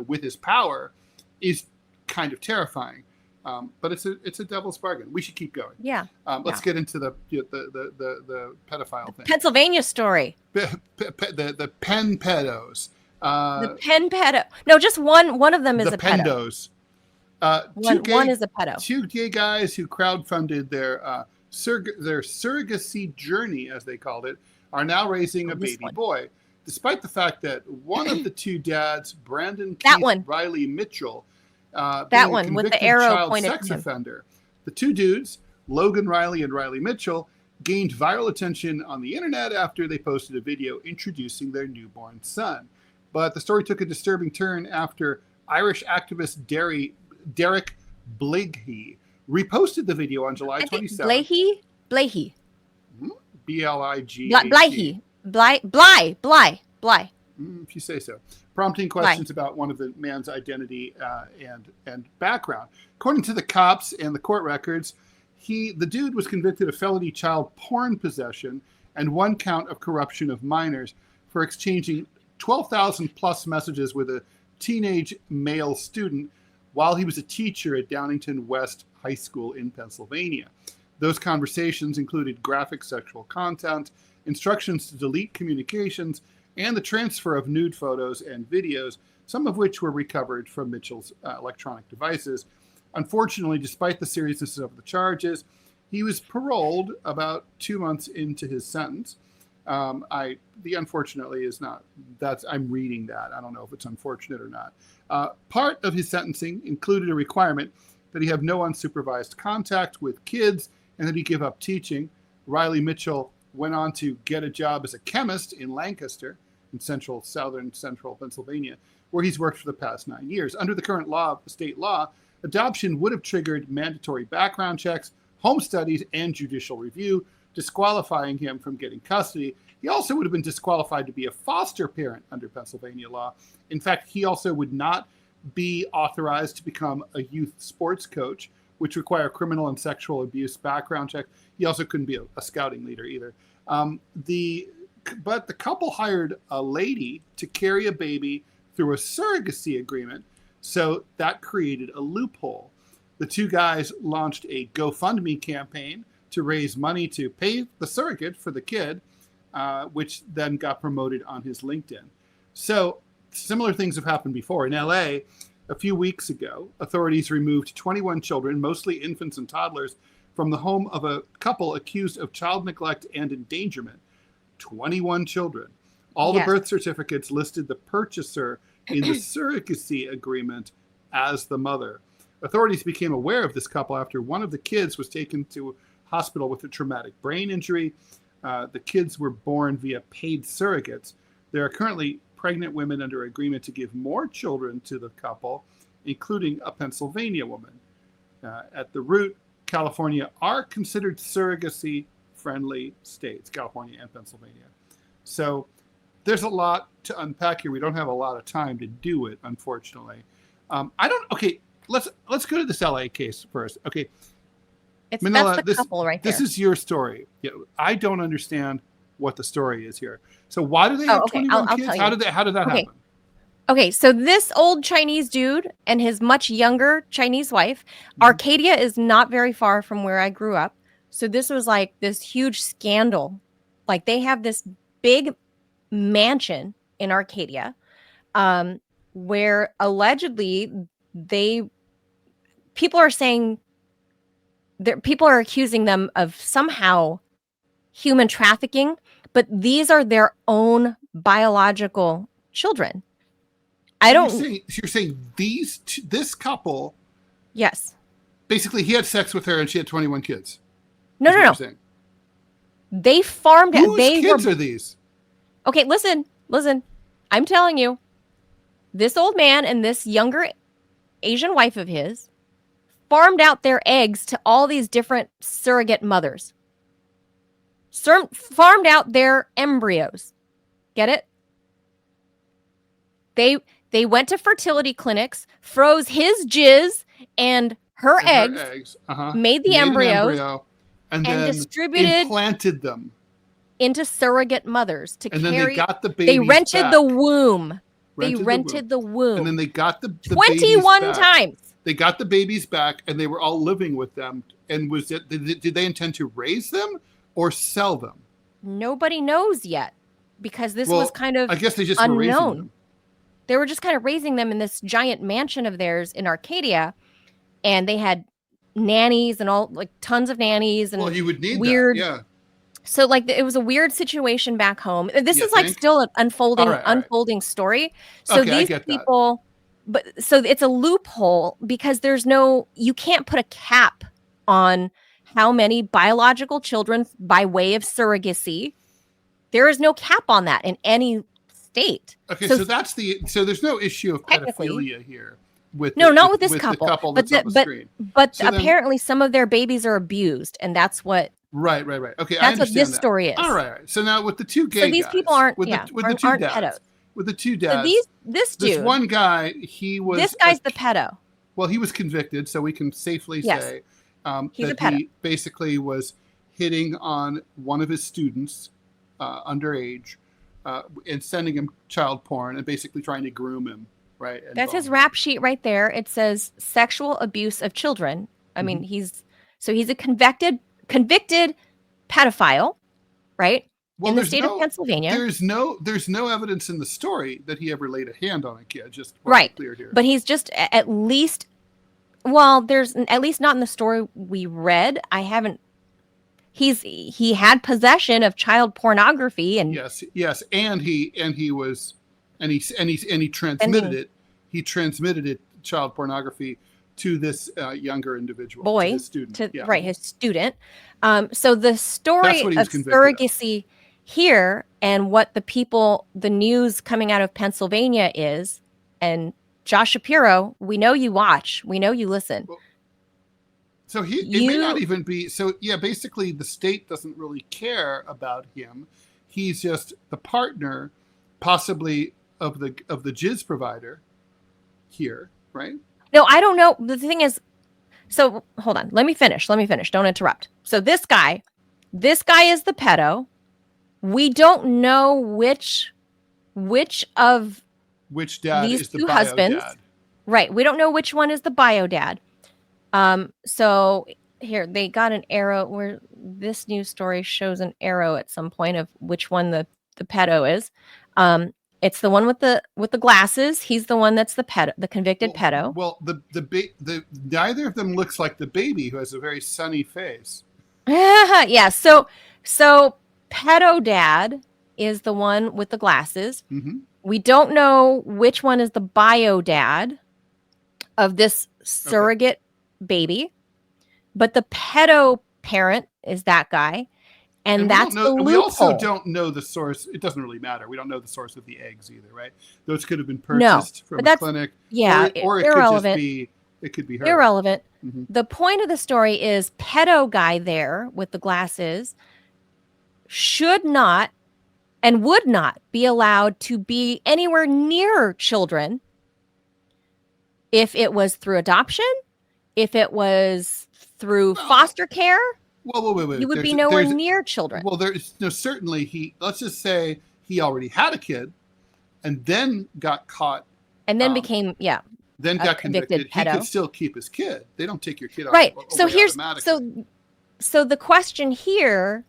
with his power is kind of terrifying. But it's a devil's bargain. We should keep going. Yeah. Let's get into the pedophile thing. Pennsylvania story. The pen pedos. The pen pedo. No, just one of them is a pedo. Pendos. One is a pedo. Two gay guys who crowdfunded their surrogacy journey, as they called it, are now raising a baby boy, despite the fact that one of the two dads, Brandon Riley Mitchell, that one with the arrow pointed sex offender. The two dudes, Logan Riley and Riley Mitchell, gained viral attention on the internet after they posted a video introducing their newborn son. But the story took a disturbing turn after Irish activist Derek Blighy reposted the video on July 27th. Blighy? B-L-I-G. Bly. If you say so. Prompting questions about one of the man's identity and background. According to the cops and the court records, the dude was convicted of felony child porn possession and one count of corruption of minors for exchanging 12,000 plus messages with a teenage male student while he was a teacher at Downingtown West High School in Pennsylvania. Those conversations included graphic sexual content, instructions to delete communications, and the transfer of nude photos and videos, some of which were recovered from Mitchell's electronic devices. Unfortunately, despite the seriousness of the charges, he was paroled about 2 months into his sentence. The unfortunately is not, I'm reading that. I don't know if it's unfortunate or not. Part of his sentencing included a requirement that he have no unsupervised contact with kids and that he give up teaching. Riley Mitchell went on to get a job as a chemist in Lancaster, in southern central Pennsylvania, where he's worked for the past 9 years. Under the current state law, adoption would have triggered mandatory background checks, home studies, and judicial review, disqualifying him from getting custody. He also would have been disqualified to be a foster parent under Pennsylvania law. In fact, he also would not be authorized to become a youth sports coach, which require criminal and sexual abuse background check. He also couldn't be a scouting leader either. But the couple hired a lady to carry a baby through a surrogacy agreement, so that created a loophole. The two guys launched a GoFundMe campaign to raise money to pay the surrogate for the kid, which then got promoted on his LinkedIn. So similar things have happened before. In LA, a few weeks ago, authorities removed 21 children, mostly infants and toddlers, from the home of a couple accused of child neglect and endangerment. 21 children. All the birth certificates listed the purchaser in the surrogacy agreement as the mother. Authorities became aware of this couple after one of the kids was taken to hospital with a traumatic brain injury. The kids were born via paid surrogates. There are currently pregnant women under agreement to give more children to the couple, including a Pennsylvania woman. At the root, California are considered surrogacy-friendly states, California and Pennsylvania. So there's a lot to unpack here. We don't have a lot of time to do it, unfortunately. Okay, let's go to this LA case first. Okay, Manila, that's the couple right there. This is your story. Yeah, I don't understand what the story is here. So why do they have 21 kids? How did that happen? Okay, so this old Chinese dude and his much younger Chinese wife, Arcadia is not very far from where I grew up. So this was like this huge scandal. Like they have this big mansion in Arcadia, where allegedly people are saying people are accusing them of somehow human trafficking, but these are their own biological children. You're saying this couple? Yes. Basically, he had sex with her and she had 21 kids. No. They farmed. Whose kids are these? Okay, listen. I'm telling you, this old man and this younger Asian wife of his farmed out their eggs to all these different surrogate mothers. Farmed out their embryos. Get it? They went to fertility clinics, froze his jizz and her eggs, made the embryo, and then implanted them into surrogate mothers to and carry. Then they got the babies They rented back. the womb. They rented the womb. And then they got the 21 babies back. times. They got the babies back, and they were all living with them. And did they intend to raise them or sell them? Nobody knows yet, because this was kind of I guess they just unknown. were raising them. They were just kind of raising them in this giant mansion of theirs in Arcadia, and they had nannies and all, like tons of nannies and you would need weird. That, yeah. So like it was a weird situation back home. This is like still an unfolding story. So these people, so it's a loophole because you can't put a cap on how many biological children by way of surrogacy. There is no cap on that in any state. Okay, so there's no issue of pedophilia here. Not with this couple. The couple that's on the screen. But apparently some of their babies are abused, and that's what. Right. Okay, that's what this story is. All right. So now with the two gay guys. So these people aren't pedos. With the two dads. So this one guy, he was. This guy's the pedo. Well, he was convicted, so we can safely say he's that a pedo. He basically was hitting on one of his students, underage, and sending him child porn and basically trying to groom him. Right. That's his rap sheet right there. It says sexual abuse of children. I mean, he's a convicted pedophile, right? Well, in the state of Pennsylvania. There's no evidence in the story that he ever laid a hand on a kid. Just right. Clear here. But he's just at least. Well, there's at least not in the story we read. I haven't. He had possession of child pornography and yes, and he transmitted it. He transmitted it, child pornography, to this younger individual, boy, his student. His student. So the story of surrogacy here and what the news coming out of Pennsylvania is, and Josh Shapiro, we know you watch, we know you listen. Well, so it may not even be. So yeah, basically the state doesn't really care about him. He's just the partner, possibly of the jizz provider here, right? No, I don't know. The thing is, so hold on. Let me finish. Don't interrupt. So this guy is the pedo. We don't know which of dad these is the two bio husbands. Dad. Right. We don't know which one is the bio dad. So here they got an arrow where this news story shows an arrow at some point of which one the pedo is. It's the one with the glasses. He's the one that's the pedo, the convicted pedo. Well, the neither of them looks like the baby, who has a very sunny face. Yeah. So pedo dad is the one with the glasses. Mm-hmm. We don't know which one is the bio dad of this surrogate baby, but the pedo parent is that guy. And that's the loophole. We also don't know the source. It doesn't really matter. We don't know the source of the eggs either, right? Those could have been purchased from a clinic. Yeah, or it irrelevant. It could be her. Irrelevant. Mm-hmm. The point of the story is pedo guy there with the glasses should not and would not be allowed to be anywhere near children if it was through adoption, if it was through foster care. Well, wait. You would be nowhere near children. Well, certainly let's just say he already had a kid and then got caught. And then became, then got convicted. Pedo. He could still keep his kid. They don't take your kid out. Right. So so the question here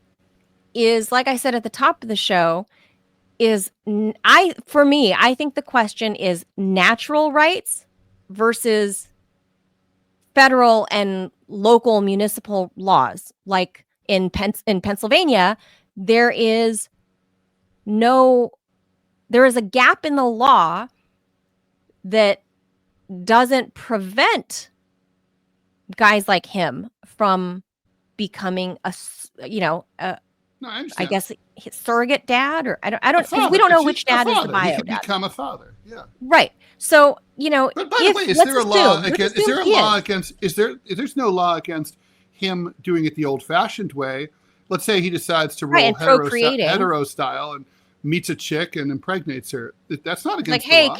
is, like I said at the top of the show, is I think the question is natural rights versus federal and local municipal laws. Like in Pennsylvania, there is a gap in the law that doesn't prevent guys like him from becoming I guess surrogate dad, or I don't because we don't know which dad is the bio dad. He could become a father. Yeah. Right. So, But by the way, is there a law against there's no law against him doing it the old fashioned way. Let's say he decides to roll hetero style and meets a chick and impregnates her. That's not against the law.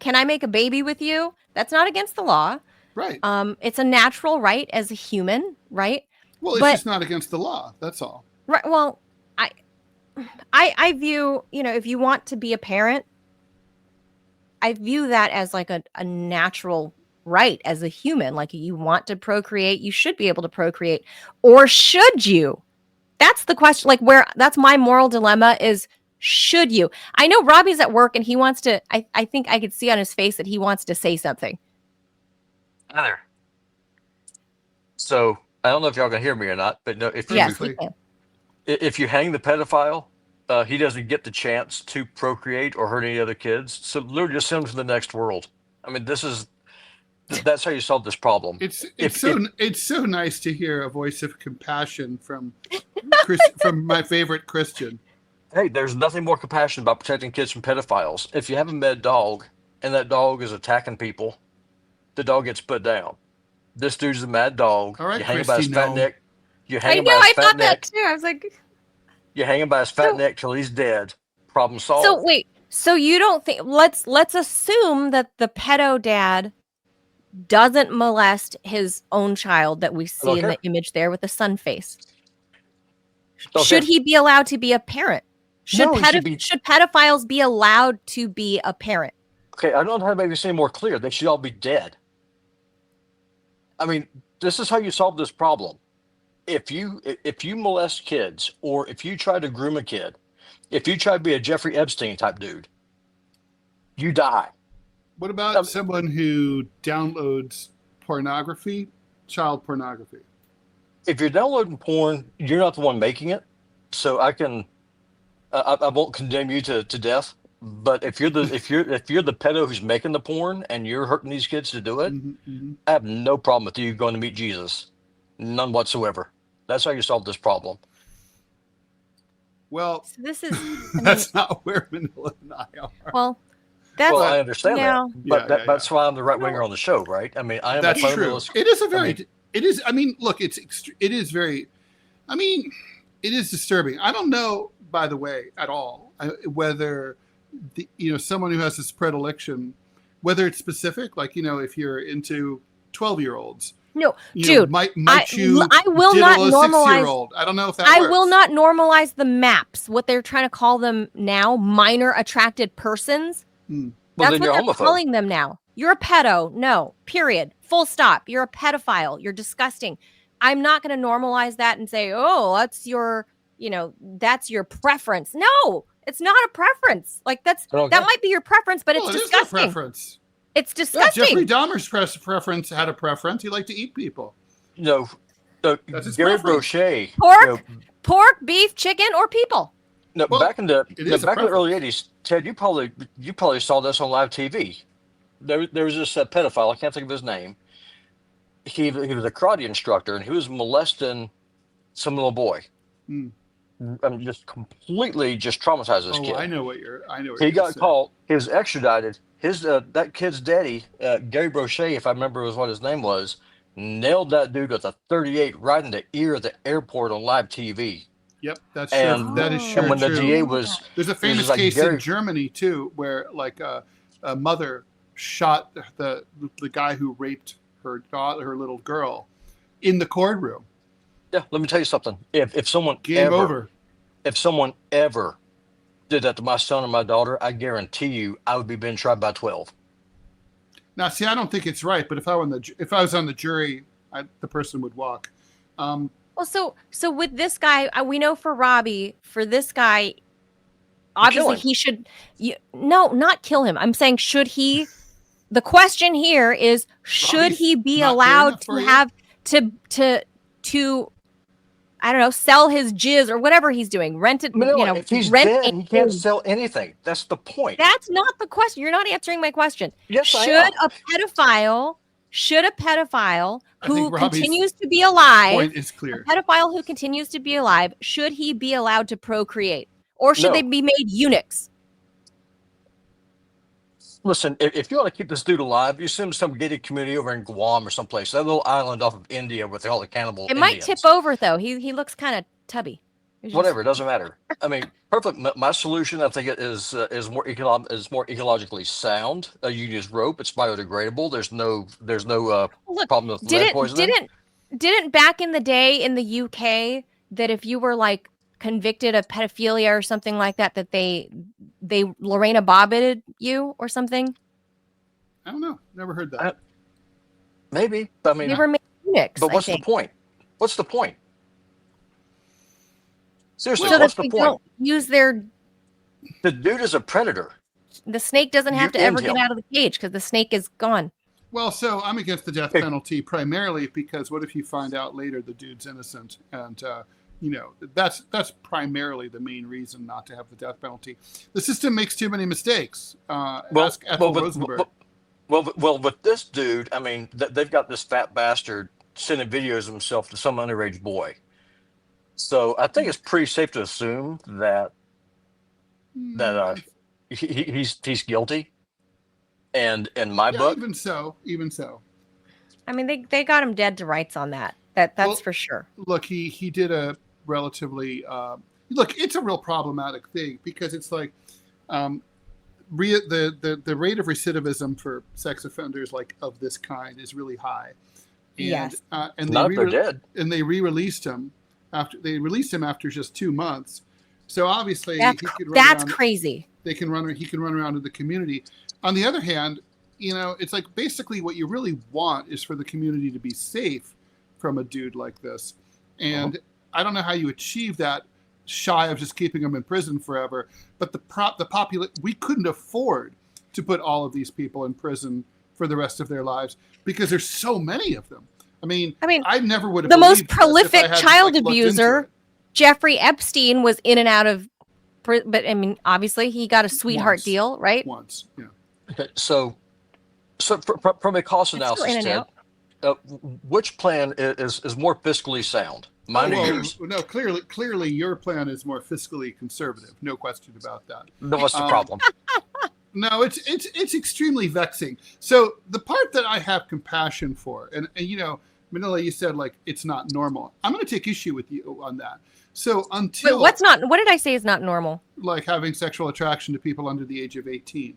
Can I make a baby with you? That's not against the law. Right. It's a natural right as a human, right? Well, it's just not against the law. That's all. Right. Well, I view, if you want to be a parent, I view that as like a natural right as a human. Like, you want to procreate, you should be able to procreate. Or should you? That's the question. Like, that's my moral dilemma is, should you? I know Robbie's at work and he wants to, I think I could see on his face that he wants to say something. Hi there. So I don't know if y'all can hear me or not, but no, Yes, we can. If you hang the pedophile, he doesn't get the chance to procreate or hurt any other kids. So literally just send him to the next world. I mean, that's how you solve this problem. It's so nice to hear a voice of compassion from from my favorite Christian. Hey, there's nothing more compassionate about protecting kids from pedophiles. If you have a mad dog and that dog is attacking people, the dog gets put down. This dude's a mad dog. All right, you hang him by his fat neck. I thought that too. I was like, you hang him by his fat neck till he's dead. Problem solved. So wait, so you don't think? Let's assume that the pedo dad doesn't molest his own child that we see in the image there with the sun face. Should he be allowed to be a parent? Should pedophiles be allowed to be a parent? Okay, I don't know how to make this any more clear. They should all be dead. I mean, this is how you solve this problem. If you molest kids, or if you try to groom a kid, if you try to be a Jeffrey Epstein type dude, you die. What about someone who downloads pornography, child pornography? If you're downloading porn, you're not the one making it. So I won't condemn you to death. But if you're the pedo who's making the porn and you're hurting these kids to do it, I have no problem with you going to meet Jesus. None whatsoever. That's how you solve this problem. Well, so this is that's not where Manila and I are. Well, I understand that, but that's why I'm the right winger on the show, right? I mean, I am. That's true. It is a very. It is. I mean, look, it is very. I mean, it is disturbing. I don't know, by the way, at all whether someone who has this predilection, whether it's specific, like if you're into 12-year-olds. No, dude. Might you? I will not normalize. 6-year-old. I don't know if that I works. will not normalize the MAPS. What they're trying to call them now, minor attracted persons. Well, that's what they're calling them now. You're a pedo. No, period. Full stop. You're a pedophile. You're disgusting. I'm not going to normalize that and say, oh, that's your, that's your preference. No, it's not a preference. Like that might be your preference, but it's disgusting. It is a preference. It's disgusting. Yeah, Jeffrey Dahmer's preference had a preference. He liked to eat people. Gary Brochet. Pork, beef, chicken, or people. No, Well, back in the it is a back in the early preference. '80s, Ted, you probably saw this on live TV. There was this pedophile. I can't think of his name. He was a karate instructor, and he was molesting some little boy. Hmm. I mean, just completely just traumatized this Oh, kid. I know what you're He gonna got say. caught. He was extradited. His that kid's daddy, Gary Brochet, if I remember, was what his name was, nailed that dude with a 38 right in the ear at the airport on live TV. Yep, that's sure. And That is Oh, and sure when the true. DA yeah. was, There's a it was famous just like case in Gary. Germany too, where like a mother shot the guy who raped her daughter, her little girl, in the courtroom. Yeah, let me tell you something. If someone Game ever over. if someone ever did that to my son or my daughter, I guarantee you, I would be being tried by 12. Now, see, I don't think it's right, but if I was on the jury, the person would walk. Well, so with this guy, we know for Robbie, for this guy, obviously him. he should. No, not kill him. I'm saying should he? The question here is should Robbie's he be not clear allowed enough to for you? have to I don't know, sell his jizz or whatever he's doing, rent it, Manila, if he's rent dead, a he can't home. sell anything. That's the point. That's not the question. You're not answering my question. Yes, I Should am. a pedophile I who think Robbie's continues to be alive, point is a clear. pedophile who continues to be alive, should he be allowed to procreate? Or should No. they be made eunuchs? Listen, if you want to keep this dude alive, you send him to some gated community over in Guam or someplace, that little island off of India with all the cannibal It might Indians. tip over though. He looks kind of tubby. It's just- Whatever, it doesn't matter. I mean, perfect. My solution, I think, is more ecologically sound. You use rope; it's biodegradable. There's no Look, problem with lead poisoning. didn't back in the day in the UK that if you were like convicted of pedophilia or something like that, that they Lorena Bobbited you or something? I don't know. Never heard that. Maybe, but I mean, They were made eunuchs. but what's I the think. point? What's the point? Seriously, So what's that the they point? don't use their. The dude is a predator. The snake doesn't have You to ever end get him. out of the cage because the snake is gone. Well, so I'm against the death Hey. penalty primarily because what if you find out later the dude's innocent? And, that's primarily the main reason not to have the death penalty. The system makes too many mistakes. Ask Ethel Rosenberg. Well, with this dude, I mean, they've got this fat bastard sending videos of himself to some underage boy. So I think it's pretty safe to assume that he's guilty. And in my book, even so. I mean, they got him dead to rights on that. That's Well, for sure. Look, he did a relatively it's a real problematic thing because it's like the rate of recidivism for sex offenders like of this kind is really high. And, Yes. And not if they're dead. And they re-released him after just 2 months. So obviously That's he could run that's around, crazy. he can run around in the community. On the other hand, it's like basically what you really want is for the community to be safe from a dude like this. And I don't know how you achieve that shy of just keeping them in prison forever. But we couldn't afford to put all of these people in prison for the rest of their lives because there's so many of them. I mean, I never would have the most believed this if I prolific hadn't, child looked into abuser, it. Jeffrey Epstein, was in and out of prison. But I mean, obviously, he got a sweetheart Once. deal, right? Once, yeah. Okay, so from a cost It's still in analysis, and Ted, which plan is more fiscally sound? Mine or yours? No, clearly your plan is more fiscally conservative. No question about that. No, what's the problem? No, it's extremely vexing. So the part that I have compassion for, and Manila, you said like it's not normal. I'm going to take issue with you on that. So until Wait, what did I say is not normal? like having sexual attraction to people under the age of 18,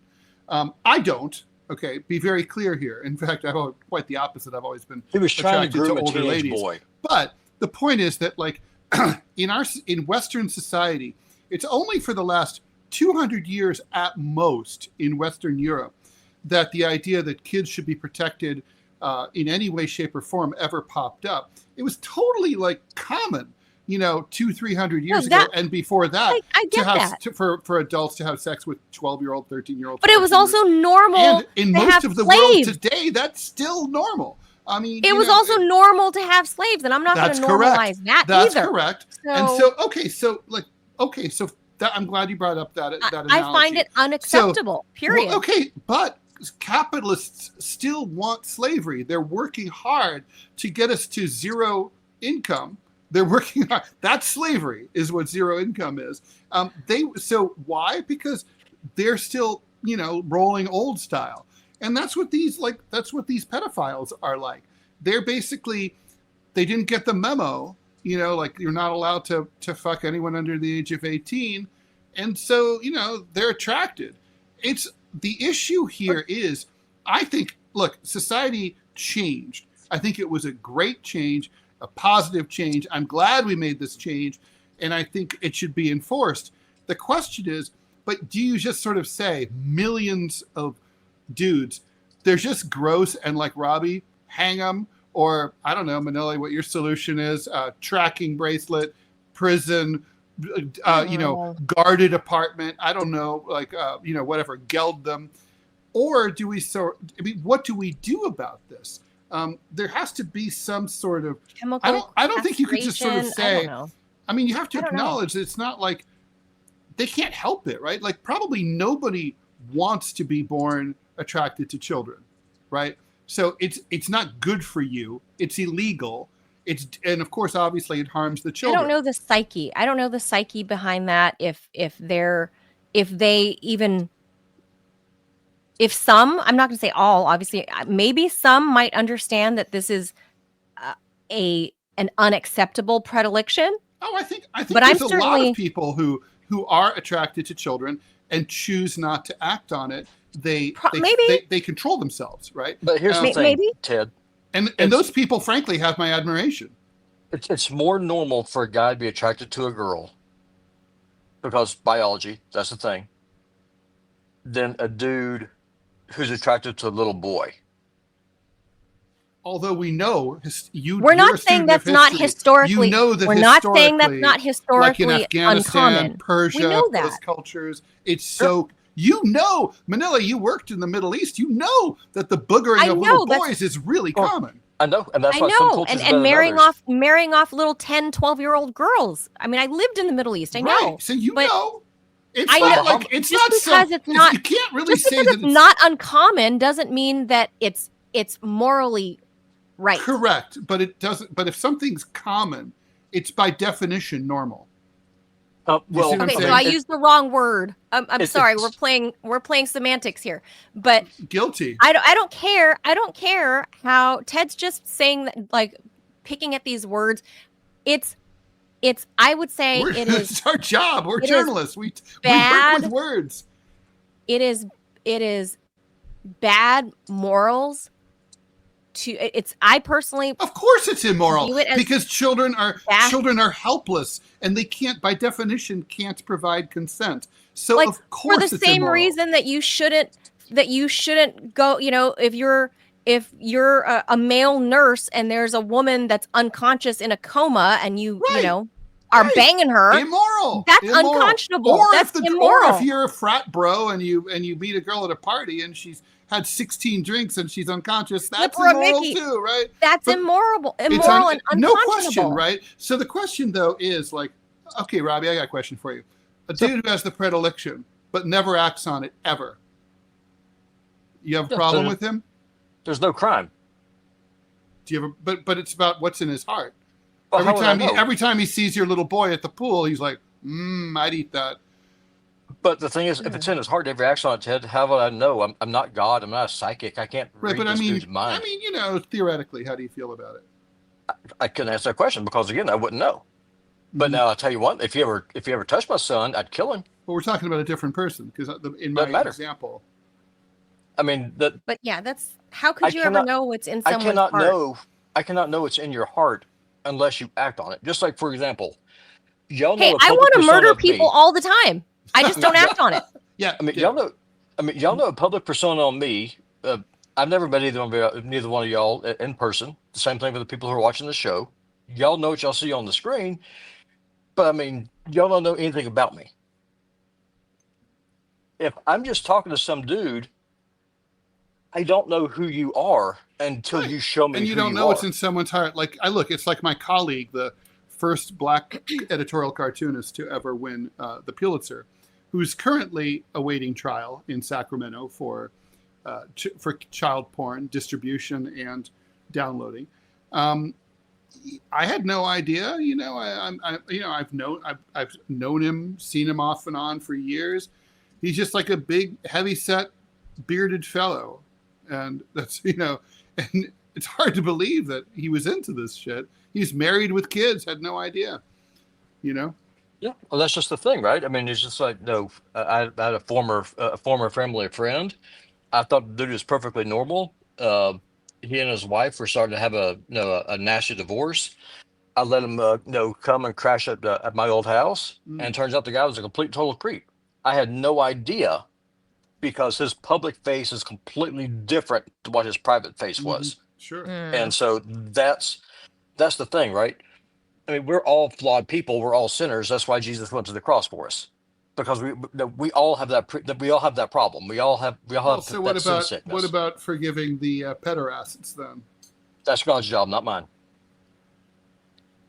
I don't. Okay, be very clear here. In fact, I'm quite the opposite. I've always been He was trying to attracted groom a older teenage ladies. boy. But the point is that like in Western society, it's only for the last 200 years at most in Western Europe that the idea that kids should be protected in any way, shape, or form ever popped up. It was totally like common, 200-300 years ago, and before that, I get that. For adults to have sex with 12-year-old, 13-year-old. But it was also normal. And in to most have of the slaves. world today, that's still normal. I mean, It was also normal to have slaves, and I'm not going to normalize that That's either. correct. So, And so I'm glad you brought up that analogy. I find it unacceptable. Period. Well, okay, but capitalists still want slavery. They're working hard to get us to zero income. They're working hard. That's slavery, is what zero income is. So why? Because they're still, rolling old style, and that's what these pedophiles are like. They're basically, they didn't get the memo. Like you're not allowed to fuck anyone under the age of 18, and so they're attracted. It's the issue here is, I think, look, society changed. I think it was a great change, a positive change. I'm glad we made this change, and I think it should be enforced. The question is, but do you just sort of say millions of dudes, they're just gross and like Robbie, hang them? Or I don't know, Manila, what your solution is, tracking bracelet, prison, guarded apartment. I don't know, like, whatever, geld them. Or do we, what do we do about this? There has to be some sort of chemical. I don't think you could just sort of say, you have to acknowledge that it's not like they can't help it, right? Like probably nobody wants to be born attracted to children, right? So it's not good for you. It's illegal. And of course, obviously, it harms the children. I don't know the psyche. I don't know the psyche behind that. If some, I'm not going to say all, obviously, maybe some might understand that this is an unacceptable predilection. Oh, I think but there's a lot of people who are attracted to children and choose not to act on it. They control themselves, right? But here's the thing, Ted. And those people, frankly, have my admiration. It's more normal for a guy to be attracted to a girl, because biology, that's the thing, than a dude who's attracted to a little boy. Although we know we're not saying that's not historically. We're not saying that's not historically like in Afghanistan, uncommon. Persia, we know that. those cultures, it's so. Manila, you worked in the Middle East. You know that the boogering of little boys is really common. I know, and that's why some cultures and marrying off little 10, 12-year-old girls. I mean, I lived in the Middle East. I know. Right. So it's not like it's not because it's not. You can't really say that it's not uncommon doesn't mean that it's morally right. Correct, but it doesn't. But if something's common, it's by definition normal. So I used the wrong word. I'm sorry. We're playing semantics here, but guilty. I don't care. I don't care how Ted's just saying that, like picking at these words. It's. I would say it's our job. We're journalists. We work with words. It is bad morals. I personally, of course, it's immoral because children are helpless and they can't, by definition, can't provide consent. So of course, for the same reason that you shouldn't go. If you're a male nurse and there's a woman that's unconscious in a coma and you are banging her, immoral. That's unconscionable. Or that's immoral. Or if you're a frat bro and you meet a girl at a party and she's had 16 drinks and she's unconscious, that's immoral too, right? That's immoral and unconscionable. No question, right? So the question, though, is like, okay, Robbie, I got a question for you. A dude who has the predilection but never acts on it ever. You have a problem with him? There's no crime. Do you have but it's about what's in his heart. Well, every time he sees your little boy at the pool, he's like, I'd eat that. But the thing is, if it's in his heart, every action on it, Ted, how would I know? I'm not God. I'm not a psychic. I can't read this dude's mind. I mean, theoretically, how do you feel about it? I couldn't answer that question because, again, I wouldn't know. But now I'll tell you what: if you ever touched my son, I'd kill him. Well, we're talking about a different person because in my example, I mean that. But yeah, that's how could you ever know what's in someone's heart? I cannot know what's in your heart unless you act on it. Just like, for example, y'all know. Hey, I want to murder people all the time. I just don't act on it. Yeah, y'all know a public persona on me. I've never met neither one of y'all in person. The same thing with the people who are watching the show. Y'all know what y'all see on the screen, but y'all don't know anything about me. If I'm just talking to some dude, I don't know who you are until you show me. And you don't know what's in someone's heart. Like it's like my colleague, the first black editorial cartoonist to ever win the Pulitzer, who's currently awaiting trial in Sacramento for child porn distribution and downloading. I had no idea. I've known him, seen him off and on for years. He's just like a big, heavy-set, bearded fellow, and that's and it's hard to believe that he was into this shit. He's married with kids. Had no idea. Yeah, well, that's just the thing, right? I mean, it's just like I had a former family friend. I thought the dude was perfectly normal. He and his wife were starting to have a nasty divorce. I let him come and crash at my old house, and it turns out the guy was a complete total creep. I had no idea, because his public face is completely different to what his private face was. Sure. And so that's the thing, right? I mean, we're all flawed people. We're all sinners. That's why Jesus went to the cross for us, because we all have we all have that problem. We all have So what about forgiving the pederasts then? That's God's job, not mine.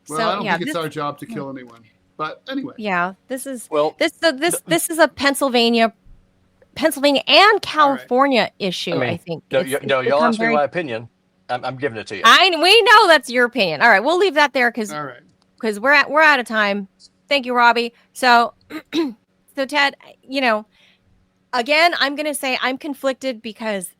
Well, I don't think it's our job to kill anyone. But anyway. Yeah, this is a Pennsylvania and California issue. I think. Y'all asked me my opinion. I'm giving it to you. We know that's your opinion. All right, we'll leave that there because we're out of time. Thank you, Robbie. So Ted, again, I'm going to say I'm conflicted because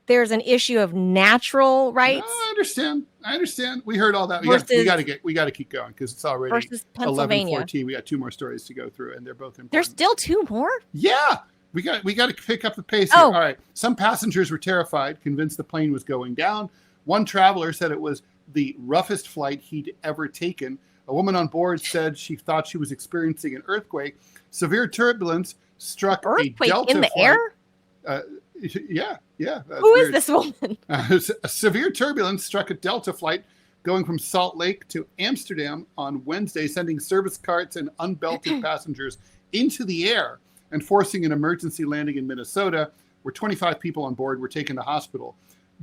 there's an issue of natural rights. No, I understand. We heard all that. We got to keep going because it's already 11:14. We got 2 more stories to go through, and they're both important. There's still 2 more? Yeah. We got to pick up the pace here. All right. Some passengers were terrified, convinced the plane was going down. One traveler said it was the roughest flight he'd ever taken. A woman on board said she thought she was experiencing an earthquake. Severe turbulence struck a Delta in the flight. Air? Yeah. Who is this woman? A severe turbulence struck a Delta flight going from Salt Lake to Amsterdam on Wednesday, sending service carts and unbelted passengers into the air and forcing an emergency landing in Minnesota, where 25 people on board were taken to hospital.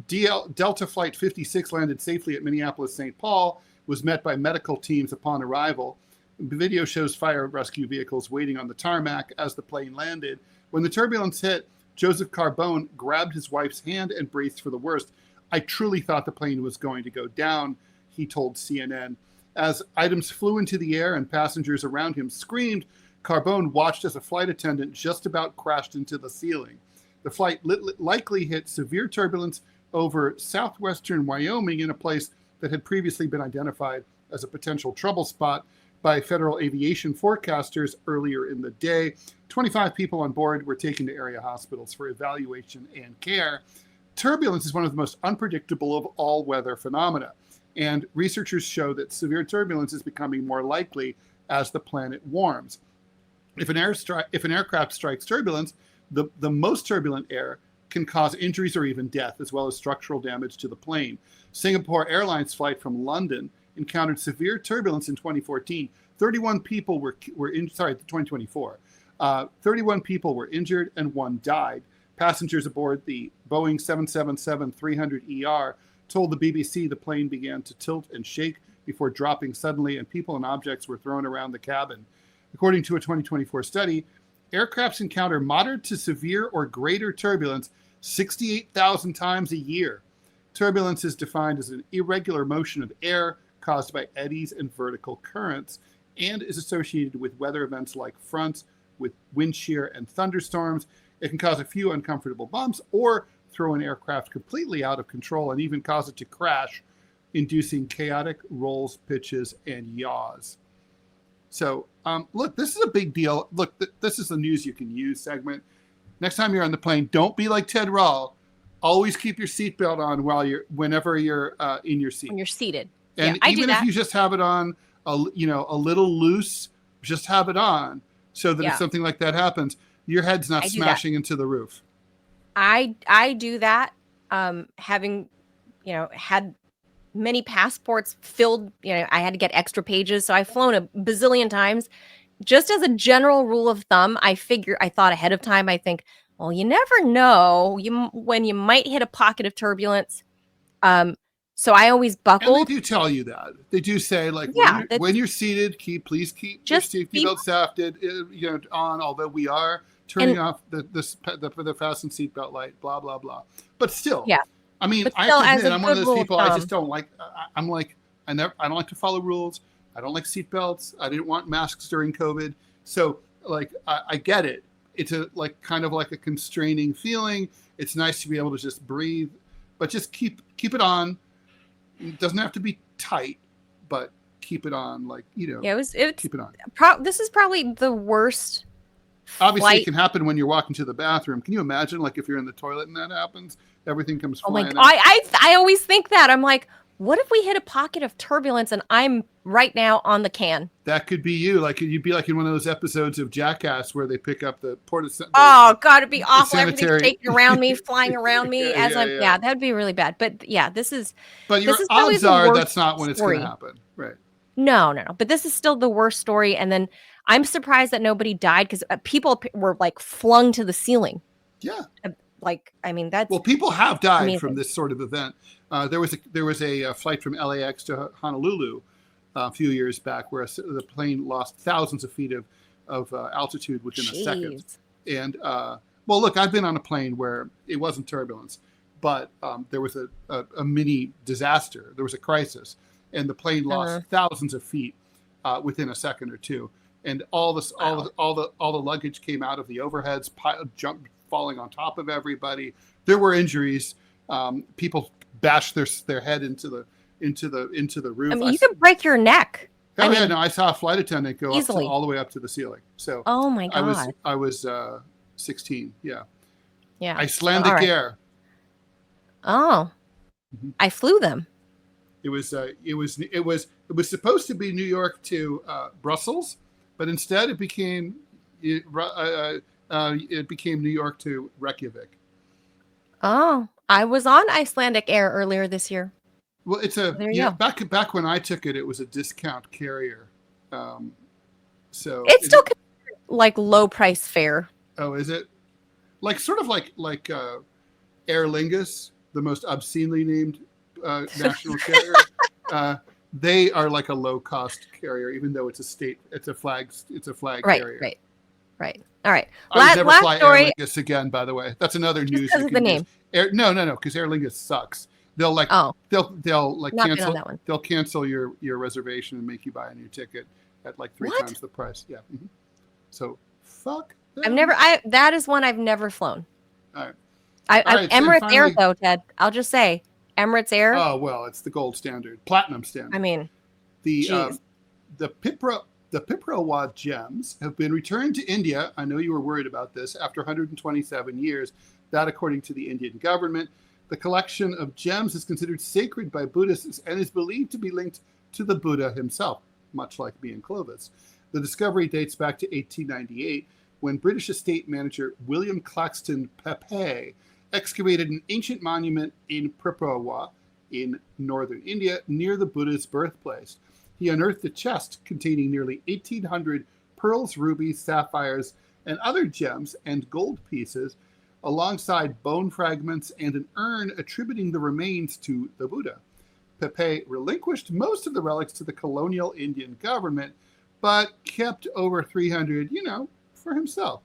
Delta Flight 56 landed safely at Minneapolis-St. Paul, was met by medical teams upon arrival. The video shows fire rescue vehicles waiting on the tarmac as the plane landed. When the turbulence hit, Joseph Carbone grabbed his wife's hand and braced for the worst. I truly thought the plane was going to go down, he told CNN. As items flew into the air and passengers around him screamed, Carbone watched as a flight attendant just about crashed into the ceiling. The flight likely hit severe turbulence over southwestern Wyoming, in a place that had previously been identified as a potential trouble spot by federal aviation forecasters earlier in the day. 25 people on board were taken to area hospitals for evaluation and care. Turbulence is one of the most unpredictable of all weather phenomena, and researchers show that severe turbulence is becoming more likely as the planet warms. If an aircraft strikes turbulence, the most turbulent air can cause injuries or even death, as well as structural damage to the plane. Singapore Airlines flight from London encountered severe turbulence in 2014. 31 people were in 2024. 31 people were injured and 1 died. Passengers aboard the Boeing 777-300ER told the BBC the plane began to tilt and shake before dropping suddenly, and people and objects were thrown around the cabin. According to a 2024 study, aircrafts encounter moderate to severe or greater turbulence 68,000 times a year. Turbulence is defined as an irregular motion of air caused by eddies and vertical currents, and is associated with weather events like fronts with wind shear and thunderstorms. It can cause a few uncomfortable bumps or throw an aircraft completely out of control and even cause it to crash, inducing chaotic rolls, pitches, and yaws. So, look, this is a big deal. Look, this is the news you can use segment. Next time you're on the plane, don't be like Ted Rall. Always keep your seatbelt on whenever you're in your seat. When you're seated. And even if you just have it on, a little loose, just have it on so that if something like that happens, your head's not smashing into the roof. I do that. Having, had many passports filled, I had to get extra pages. So I've flown a bazillion times. Just as a general rule of thumb, I thought ahead of time. I think, well, you never know when you might hit a pocket of turbulence. So I always And buckled. they do tell you that. They do say, like, Yeah, when you're seated, please keep your Just safety be- belt shafted, on. Although we are turning off the fasten seatbelt light, blah blah blah. But still, Yeah. I mean, But I still, have as to admit, a I'm one of good those rule of people. I thumb- just don't like. I'm like, I don't like to follow rules. I don't like seatbelts. I didn't want masks during COVID. So, like, I get it. It's kind of like a constraining feeling. It's nice to be able to just breathe, but just keep it on. It doesn't have to be tight, but keep it on. Like, Yeah, it's keep it on. This is probably the worst. Obviously, flight. it can happen when you're walking to the bathroom. Can you imagine, like, if you're in the toilet and that happens? Everything comes Oh my! flying out. I always think that. I'm like, what if we hit a pocket of turbulence and I'm right now on the can? That could be you. Like, you'd be like in one of those episodes of Jackass where they pick up the Oh God, it'd be awful. sanitary- Everything's shaking around me, flying around me Yeah. that'd be really bad. But yeah, this is. But your this is probably odds the are worst that's not when it's going story. to happen, right? No. But this is still the worst story. And then I'm surprised that nobody died because people were like flung to the ceiling. Yeah. Like, I mean, that's. Well, people have died amazing. from this sort of event. There was a flight from LAX to Honolulu a few years back where the plane lost thousands of feet of altitude within a second. And well, look, I've been on a plane where it wasn't turbulence, but there was a mini disaster. There was a crisis, and the plane lost thousands of feet within a second or two. And all the luggage came out of the overheads, jumped, falling on top of everybody. There were injuries. People bashed their head into the roof. I mean, you can break your neck. I saw a flight attendant go easily. all the way up to the ceiling. So oh my God. I was 16. Yeah. Yeah. Icelandic Air. Oh. Mm-hmm. I flew them. It was supposed to be New York to Brussels, but instead it became New York to Reykjavik. Oh, I was on Icelandic Air earlier this year. Well, it's back when I took it, it was a discount carrier. So it's still like low price fare. Oh, is it? Like sort of like Aer Lingus, the most obscenely named national carrier. They are like a low cost carrier, even though it's a flag carrier. Right. All right. I would never fly story. Aer Lingus again. By the way, that's another news. Because of the name. No, because Aer Lingus sucks. They'll cancel your reservation and make you buy a new ticket at like 3 times the price. Yeah. Mm-hmm. So fuck. Them. That is one I've never flown. All right. Emirates Air though, Ted. I'll just say Emirates Air. Oh well, it's the gold standard, platinum standard. I mean, the Piprawa gems have been returned to India. I know you were worried about this after 127 years. That, according to the Indian government, the collection of gems is considered sacred by Buddhists and is believed to be linked to the Buddha himself, much like me and Clovis. The discovery dates back to 1898, when British estate manager William Claxton Pepe excavated an ancient monument in Piprawa in northern India near the Buddha's birthplace. He unearthed a chest containing nearly 1,800 pearls, rubies, sapphires, and other gems and gold pieces, alongside bone fragments and an urn attributing the remains to the Buddha. Pepe relinquished most of the relics to the colonial Indian government, but kept over 300, for himself.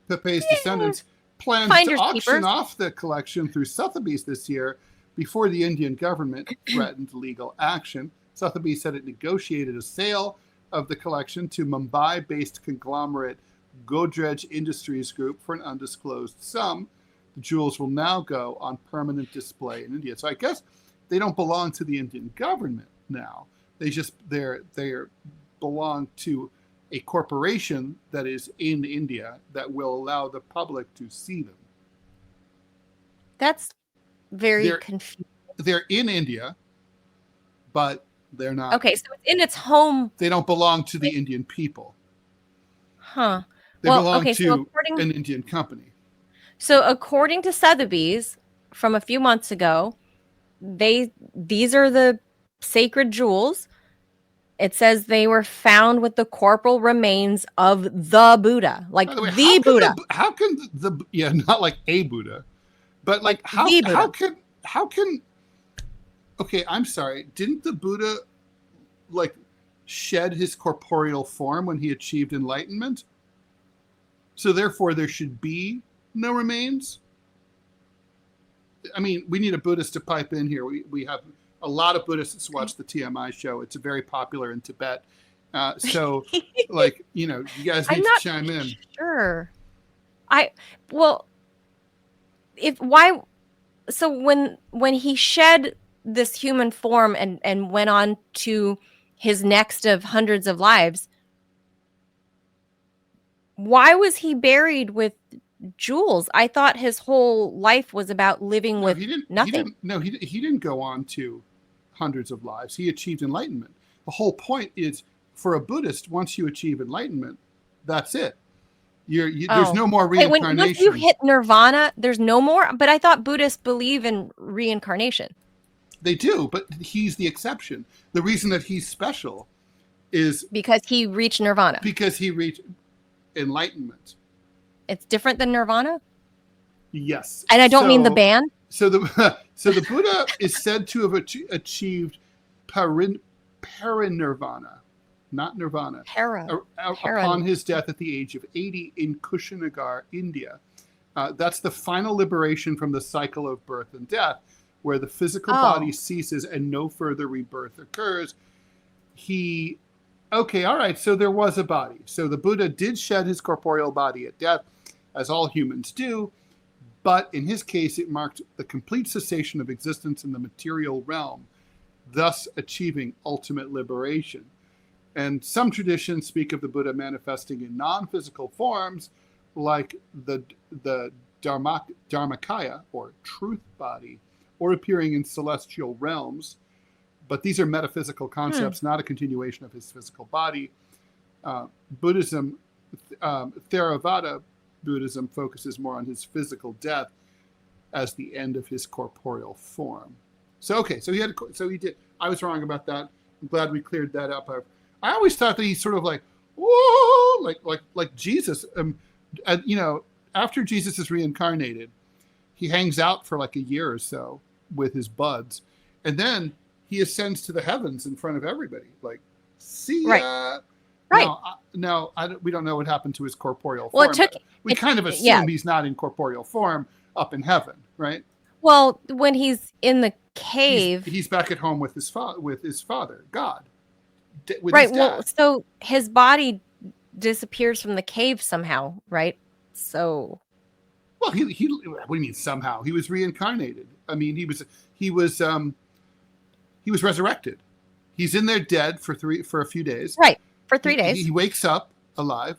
Pepe's descendants planned to auction off the collection through Sotheby's this year before the Indian government threatened legal action. Sotheby's said it negotiated a sale of the collection to Mumbai-based conglomerate Godrej Industries Group for an undisclosed sum. The jewels will now go on permanent display in India. So I guess they don't belong to the Indian government now. They belong to a corporation that is in India that will allow the public to see them. That's very confusing. They're in India, but they're not. Okay, so it's in its home. They don't belong to the Indian people. Huh. They belong to an Indian company. So according to Sotheby's from a few months ago, these are the sacred jewels. It says they were found with the corporal remains of the Buddha, like the Buddha. Not like a Buddha, but like how can Okay, I'm sorry. Didn't the Buddha like shed his corporeal form when he achieved enlightenment? So therefore there should be no remains? I mean, we need a Buddhist to pipe in here. We have a lot of Buddhists watch the TMI show. It's very popular in Tibet. So, like, you know, you guys need to chime in. Sure. So when he shed this human form and went on to his next of hundreds of lives, why was he buried with jewels? I thought his whole life was about living with nothing. He didn't go on to hundreds of lives. He achieved enlightenment. The whole point is, for a Buddhist, once you achieve enlightenment, that's it. There's no more reincarnation. Once you hit nirvana, there's no more. But I thought Buddhists believe in reincarnation. They do, but he's the exception. The reason that he's special is because he reached nirvana. Because he reached enlightenment. It's different than nirvana? Yes. And I don't mean the band. So the Buddha is said to have achieved parinirvana, not nirvana, upon his death at the age of 80 in Kushinagar, India. That's the final liberation from the cycle of birth and death, where the physical body ceases and no further rebirth occurs. Okay, all right, so there was a body. So the Buddha did shed his corporeal body at death, as all humans do, but in his case, it marked the complete cessation of existence in the material realm, thus achieving ultimate liberation. And some traditions speak of the Buddha manifesting in non-physical forms, like the Dharmakaya, or truth body, or appearing in celestial realms. But these are metaphysical concepts, not a continuation of his physical body. Buddhism, Theravada Buddhism focuses more on his physical death as the end of his corporeal form. So he did. I was wrong about that. I'm glad we cleared that up. I always thought that he's sort of like, whoa, like Jesus. You know, after Jesus is reincarnated, he hangs out for like a year or so with his buds, and then he ascends to the heavens in front of everybody. Like, see ya. Right. Now, we don't know what happened to his corporeal form. We kind of assume he's not in corporeal form up in heaven, right? Well, when he's in the cave, he's back at home with his father, God. Right. Well, so his body disappears from the cave somehow, right? So. Well, he what do you mean somehow? He was reincarnated. I mean, he was resurrected. He's in there dead for a few days. Right. For 3 days. He wakes up alive,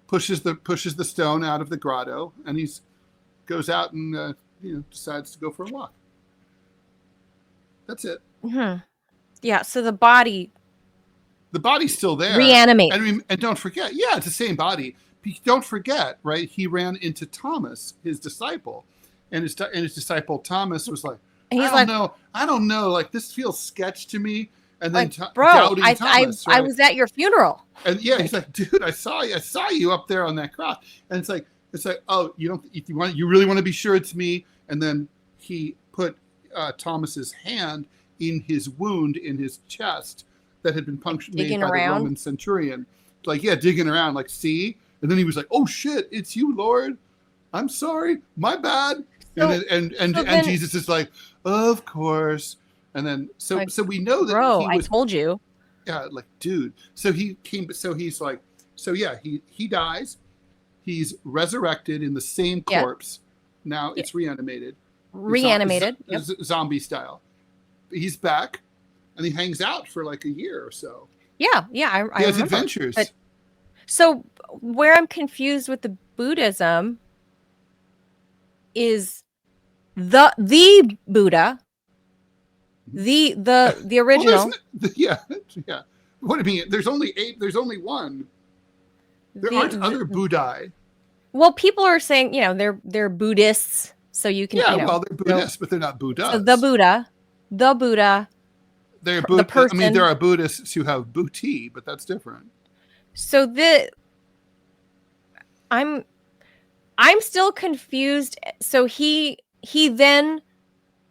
pushes the stone out of the grotto, and goes out and decides to go for a walk. That's it. Mm-hmm. Yeah. So the body's still there. Reanimate. And don't forget, it's the same body. Don't forget, right? He ran into Thomas, his disciple, and his disciple Thomas was like, I don't know. Like, this feels sketch to me. And then, doubting Thomas, right? I was at your funeral. And he's like, dude, I saw you up there on that cross. And it's like, oh, you really want to be sure it's me? And then he put Thomas's hand in his wound in his chest that had been punctured by the Roman centurion. Like, digging around, like, see? And then he was like, oh shit, it's you, Lord. I'm sorry, my bad. And Jesus is like, of course. And then so we know that I told you. Yeah, like, dude. So he came. So he's like, he dies. He's resurrected in the same corpse. Now it's reanimated. Zombie style. He's back, and he hangs out for like a year or so. Yeah, he has adventures. So where I'm confused with the Buddhism is the Buddha. The original. Well, what do you mean? There's only 8. There's only one. There aren't other Buddhai. Well, people are saying, they're Buddhists, so you can. Well, they're Buddhists, but they're not Buddhas. So the Buddha. They're the person. I mean, there are Buddhists who have booty, but that's different. So I'm still confused. So he then,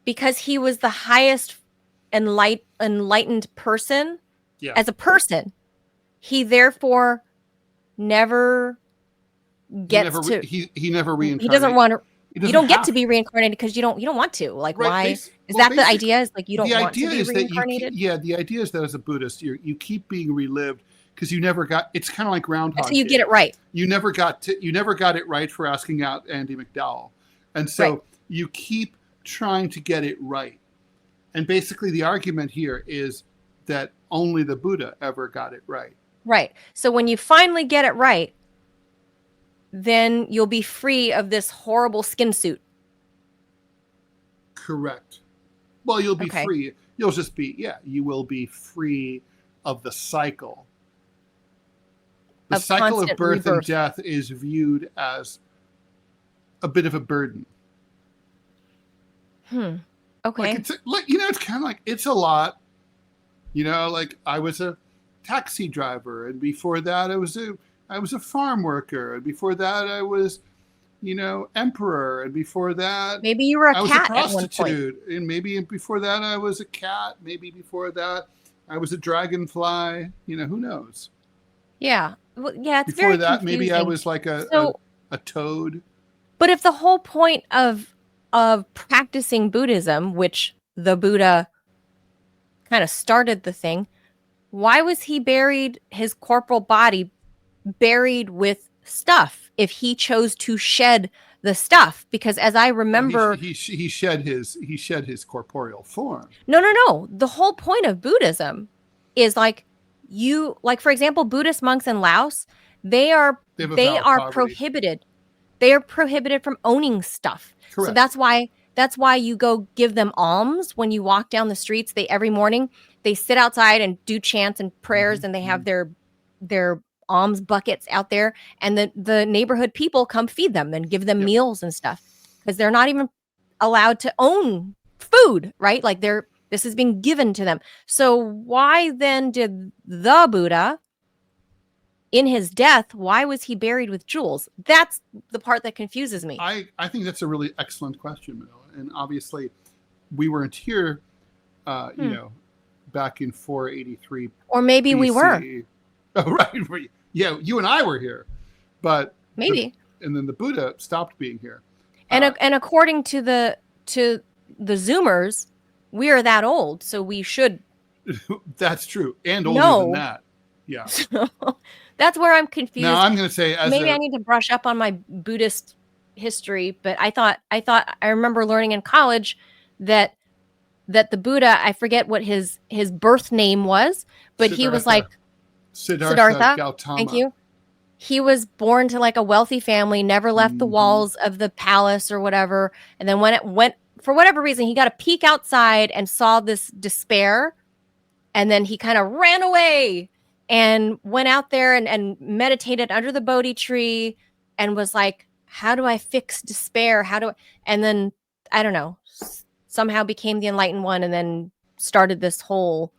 because he was the highest enlightened person, Yeah. as a person, he therefore never gets to. He never reincarnated. He doesn't want to. You don't get to be be reincarnated because you don't want to. Like, right. why is that the idea? Is like you don't want to be reincarnated? The idea is that as a Buddhist, you keep being relived because you never got. It's kind of like Groundhog Until you Day. get it right. You never got it right for asking out Andy McDowell, and so you keep trying to get it right. And basically, the argument here is that only the Buddha ever got it right. Right. So when you finally get it right, then you'll be free of this horrible skin suit. Correct. Well, you'll be free. You'll just be, you will be free of the cycle. The cycle of birth and death is viewed as a bit of a burden. Okay. Like it's kind of like, it's a lot. Like I was a taxi driver, and before that I was a farm worker, and before that I was, emperor, and before that maybe you were a cat prostitute, at one point. and maybe before that I was a cat, maybe before that I was a dragonfly. Who knows? Yeah. Well, yeah. It's before very that, confusing. maybe I was like a toad. But if the whole point of practicing Buddhism, which the Buddha kind of started the thing, why was he buried, his corporal body buried with stuff if he chose to shed the stuff? Because as I remember, he shed his corporeal form. No. The whole point of Buddhism is like for example, Buddhist monks in Laos, they are prohibited. They are prohibited from owning stuff. Correct. So that's why you go give them alms when you walk down the streets. Every morning they sit outside and do chants and prayers, and they have their alms buckets out there, and the neighborhood people come feed them and give them meals and stuff, because they're not even allowed to own food, right? Like this is being given to them. So why then did the Buddha, in his death, why was he buried with jewels? That's the part that confuses me. I think that's a really excellent question, Manila. And obviously, we weren't here, back in 483. Or maybe BC. we were. Oh, right. Yeah, you and I were here, but maybe. And then the Buddha stopped being here. And according to the Zoomers, we are that old, so we should. That's true, and older than that. Yeah. So, that's where I'm confused. Now I'm going to say, maybe I need to brush up on my Buddhist history, but I remember learning in college that the Buddha, I forget what his birth name was, but he was like Siddhartha Gautama. Thank you. He was born to like a wealthy family, never left the walls of the palace or whatever, and then when it went, for whatever reason, he got a peek outside and saw this despair, and then he kind of ran away and went out there and meditated under the Bodhi tree and was like, how do I fix despair? And then, I don't know, somehow became the enlightened one, and then started this whole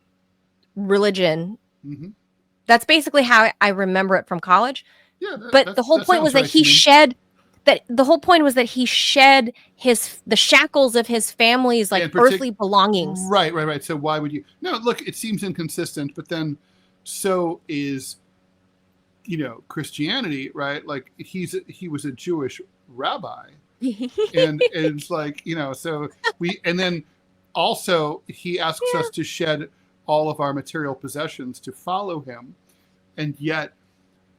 religion. Mm-hmm. That's basically how I remember it from college. Yeah, but the whole point was that he shed the shackles of his family's earthly belongings. Right. So why would you? No, look, it seems inconsistent, but then so is, Christianity, right? Like he was a Jewish rabbi, and it's like, so and then also he asks us to shed all of our material possessions to follow him, and yet,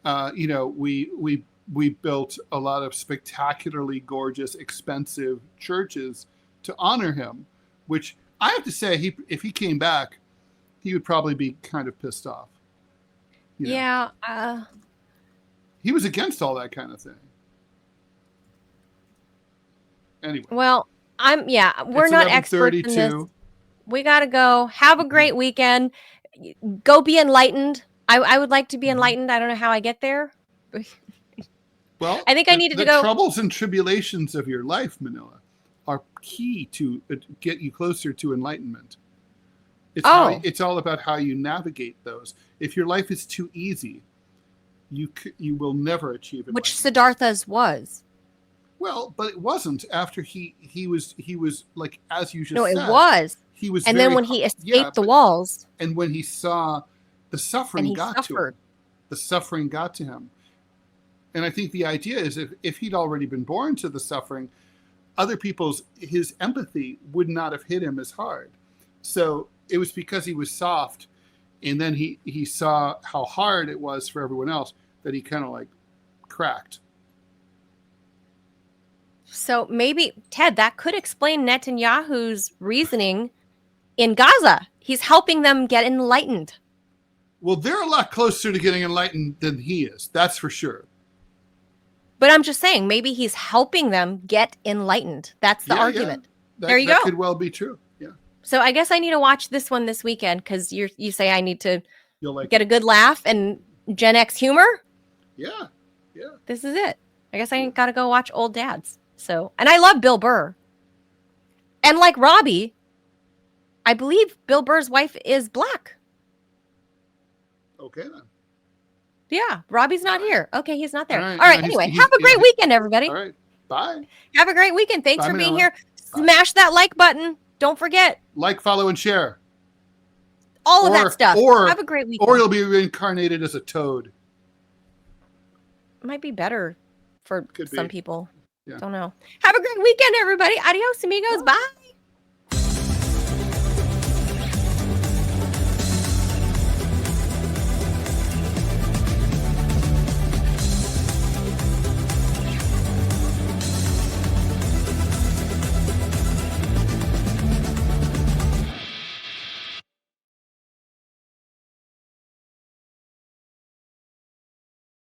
we built a lot of spectacularly gorgeous, expensive churches to honor him, which I have to say, if he came back, he would probably be kind of pissed off. Yeah. He was against all that kind of thing. Anyway. Well, we're not experts in this. We got to go. Have a great weekend. Go be enlightened. I would like to be enlightened. I don't know how I get there. Well, I think I needed to go. The troubles and tribulations of your life, Manila, are key to get you closer to enlightenment. It's all about how you navigate those. If your life is too easy, you will never achieve it. Which Siddhartha's was. Well, but it wasn't after he was like, as you just No, said. it was. He was And very then when he escaped yeah, the walls, and when he saw the suffering and he got to him. suffered. The suffering got to him. And I think the idea is if he'd already been born to the suffering, his empathy would not have hit him as hard. So it was because he was soft, and then he saw how hard it was for everyone else that he kind of like cracked. So maybe, Ted, that could explain Netanyahu's reasoning in Gaza. He's helping them get enlightened. Well, they're a lot closer to getting enlightened than he is. That's for sure. But I'm just saying, maybe he's helping them get enlightened. That's the argument. Yeah. There you that go. Could well be true. Yeah. So I guess I need to watch this one this weekend because you say I need to You'll get a good laugh and Gen X humor. Yeah. Yeah. This is it. I guess I got to go watch Old Dads. So, and I love Bill Burr. And like Robbie, I believe Bill Burr's wife is black. Okay then. Yeah, Robbie's not here. Okay, he's not there. All All right. right, anyway, have a great weekend, everybody. All right. Bye. Have a great weekend. Thanks Bye, for being Manila. here. Smash that like button. Don't forget. Like, follow, and share. All of that stuff. Or have a great weekend. Or you'll be reincarnated as a toad. Might be better for some people. Yeah. Don't know. Have a great weekend, everybody. Adios, amigos. Bye.